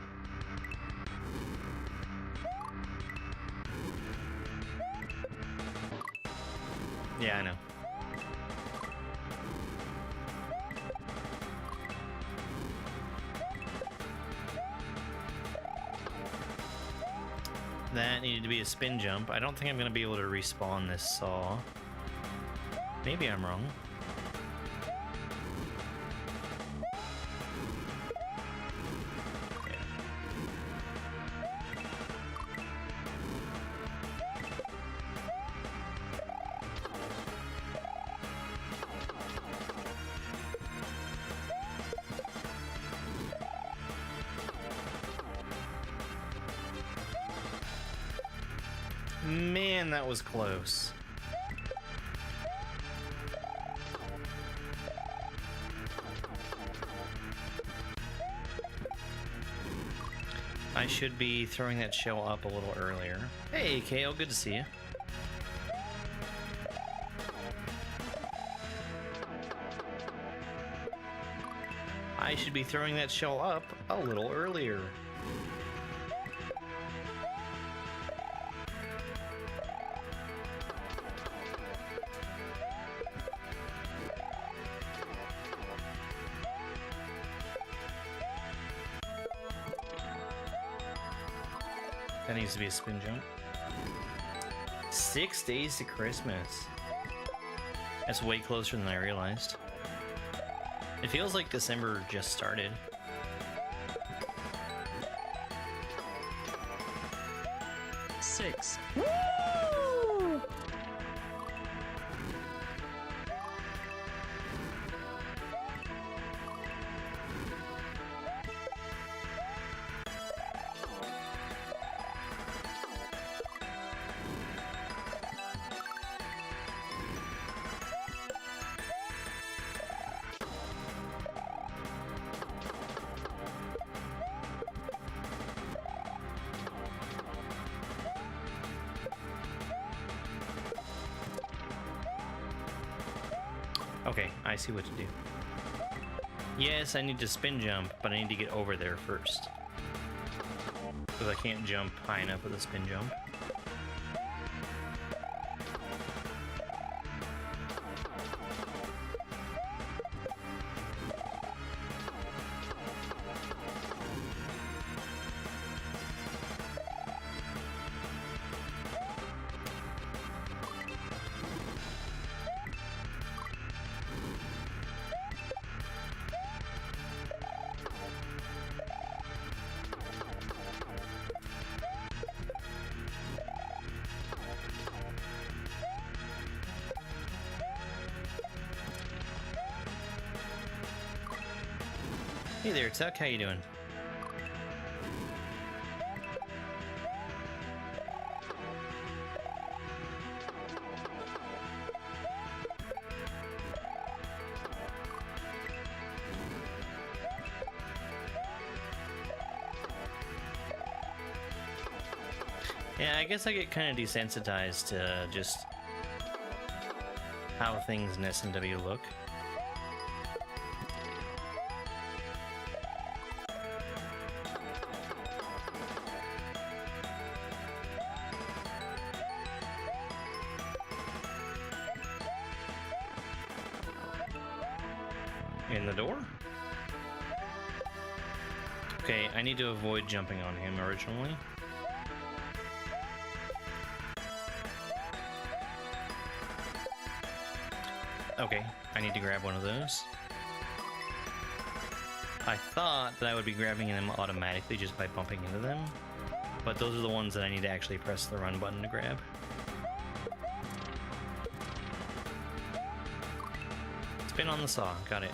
[SPEAKER 1] Yeah, I know. That needed to be a spin jump. I don't think I'm going to be able to respawn this saw. Maybe I'm wrong. Yeah. Man, that was close. I should be throwing that shell up a little earlier. Hey, Kale, good to see you. I should be throwing that shell up a little earlier. That needs to be a spin jump. 6 days to Christmas. That's way closer than I realized. It feels like December just started.
[SPEAKER 5] Six.
[SPEAKER 1] Okay, I see what to do. Yes, I need to spin jump, but I need to get over there first. Because I can't jump high enough with a spin jump. Hey there, Tuck, how you doing? Yeah, I guess I get kind of desensitized to just how things in S&W look. In the door? Okay, I need to avoid jumping on him originally. Okay, I need to grab one of those. I thought that I would be grabbing them automatically just by bumping into them, but those are the ones that I need to actually press the run button to grab. Spin on the saw, got it.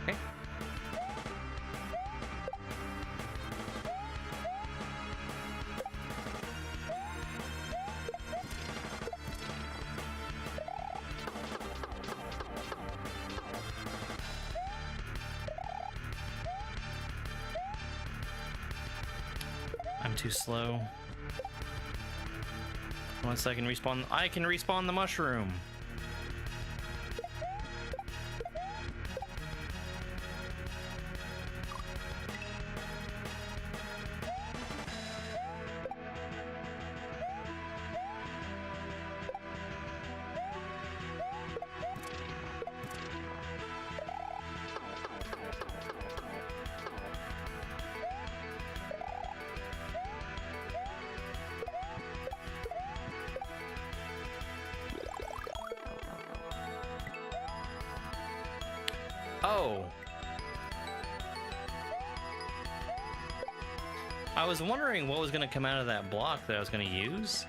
[SPEAKER 1] Okay. I'm too slow. Once I can respawn, I can respawn the mushroom. Oh. I was wondering what was going to come out of that block that I was going to use.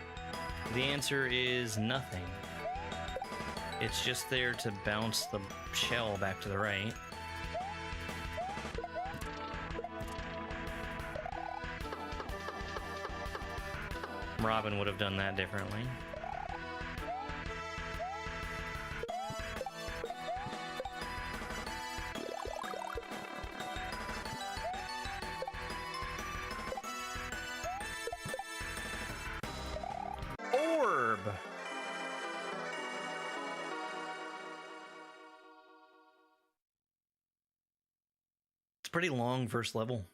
[SPEAKER 1] The answer is nothing. It's just there to bounce the shell back to the right. Robin would have done that differently. Orb! It's pretty long first level.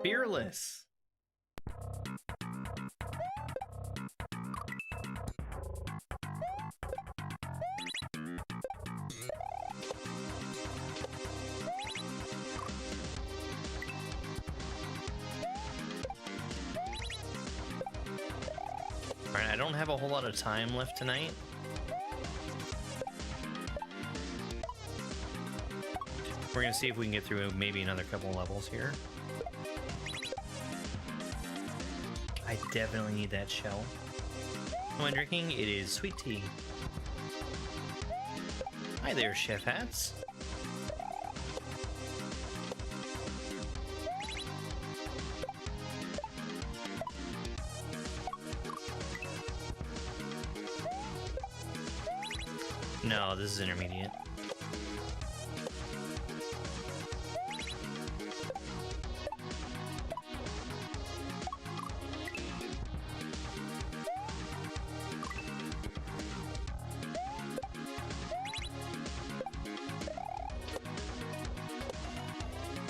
[SPEAKER 1] Fearless. Alright, I don't have a whole lot of time left tonight. We're gonna see if we can get through maybe another couple levels here. I definitely need that shell. What am I drinking? It is sweet tea. Hi there, Chef Hats. No, this is intermediate.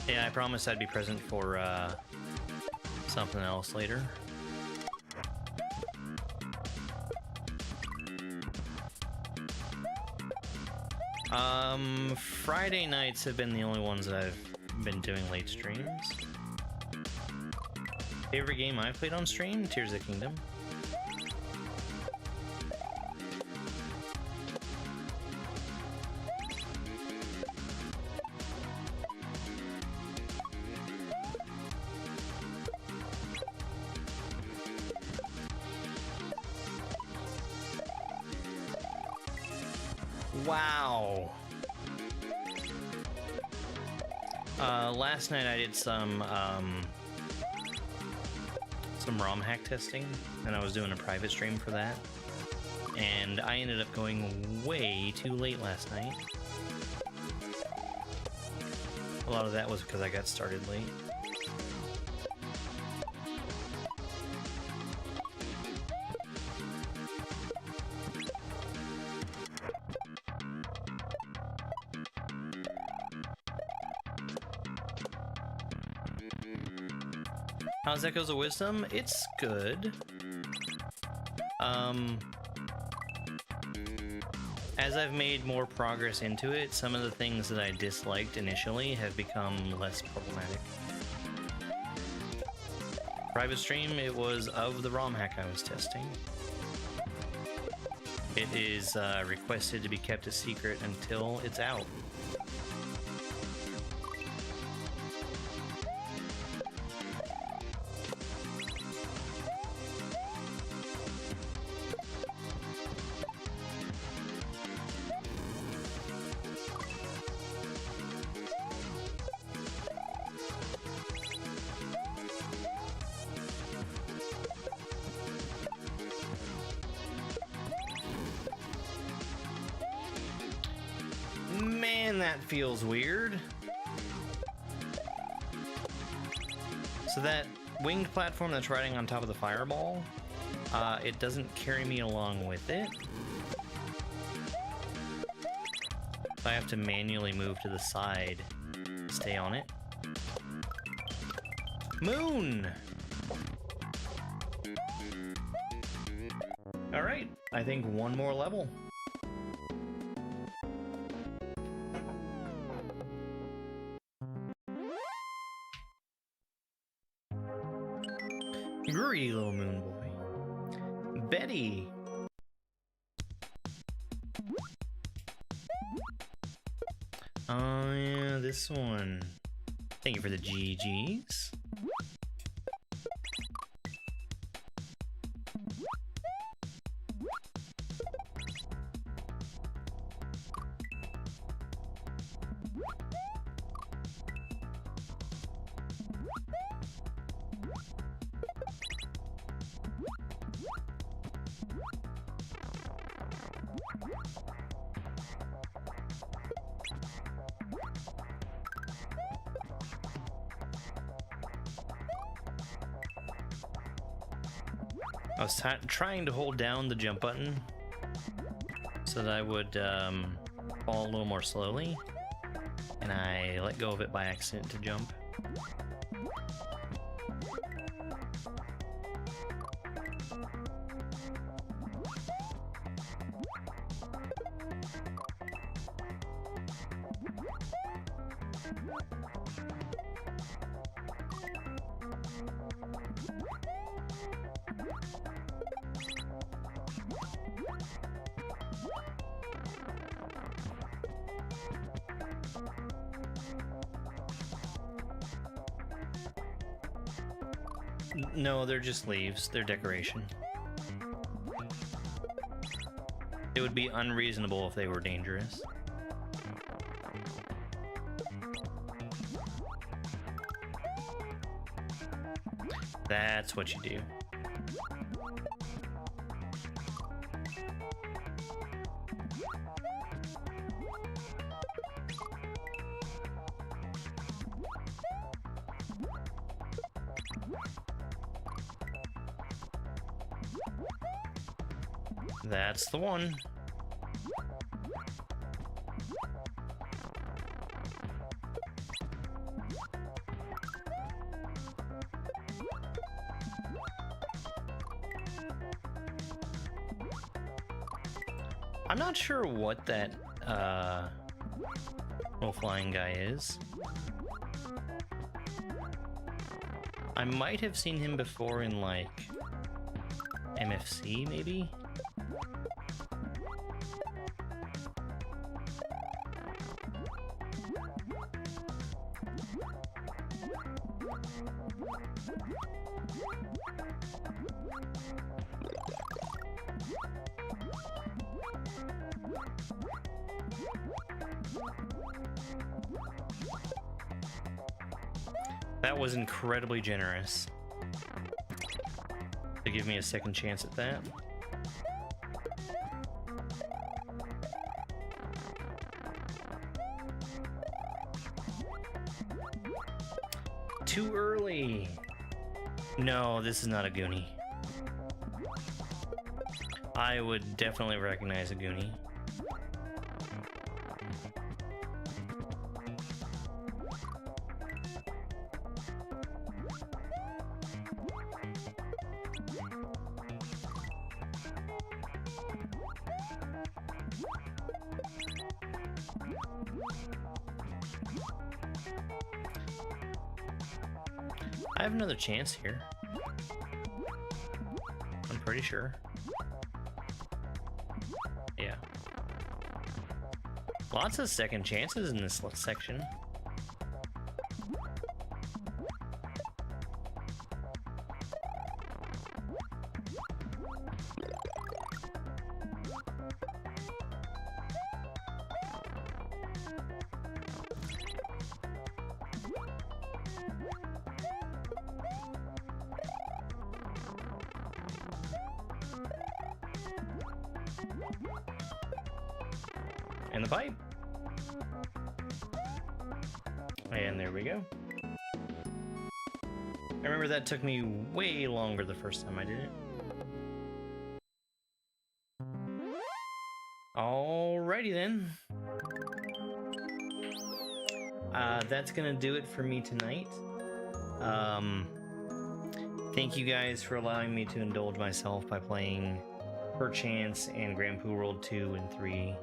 [SPEAKER 1] Yeah, I promised I'd be present for something else later. Friday nights have been the only ones that I've been doing late streams. Favorite game I've played on stream? Tears of the Kingdom. Wow. Last night I did some ROM hack testing, and I was doing a private stream for that. And I ended up going way too late last night. A lot of that was because I got started late. How's Echoes of Wisdom? It's good. As I've made more progress into it, some of the things that I disliked initially have become less problematic. Private stream, it was of the ROM hack I was testing. It is requested to be kept a secret until it's out. Man, that feels weird. So that winged platform that's riding on top of the fireball, it doesn't carry me along with it. I have to manually move to the side, stay on it. Moon! Alright, I think one more level. Greedy little moon boy. Betty! Oh yeah, this one. Thank you for the GGs. I was trying to hold down the jump button so that I would fall a little more slowly, and I let go of it by accident to jump. No, they're just leaves. They're decoration. It would be unreasonable if they were dangerous. That's what you do. That's the one. I'm not sure what that little flying guy is. I might have seen him before in like MFC maybe. That was incredibly generous to give me a second chance at that. Too early. No, this is not a Goonie. I would definitely recognize a Goonie. I have another chance here. I'm pretty sure. Yeah. Lots of second chances in this section. And the pipe. And there we go. I remember that took me way longer the first time I did it. Alrighty then. That's gonna do it for me tonight. Thank you guys for allowing me to indulge myself by playing Perchance and Grand Poo World 2 and 3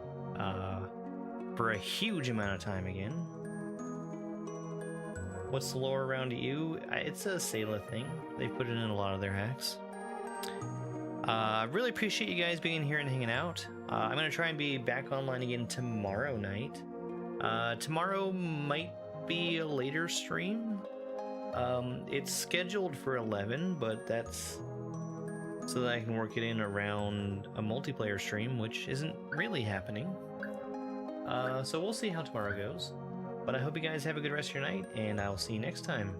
[SPEAKER 1] for a huge amount of time again. What's the lore around you? It's a Saela thing. They've put it in a lot of their hacks. I really appreciate you guys being here and hanging out. I'm going to try and be back online again tomorrow night. Tomorrow might be a later stream. It's scheduled for 11, but that's so that I can work it in around a multiplayer stream, which isn't really happening. So we'll see how tomorrow goes. But I hope you guys have a good rest of your night, and I'll see you next time.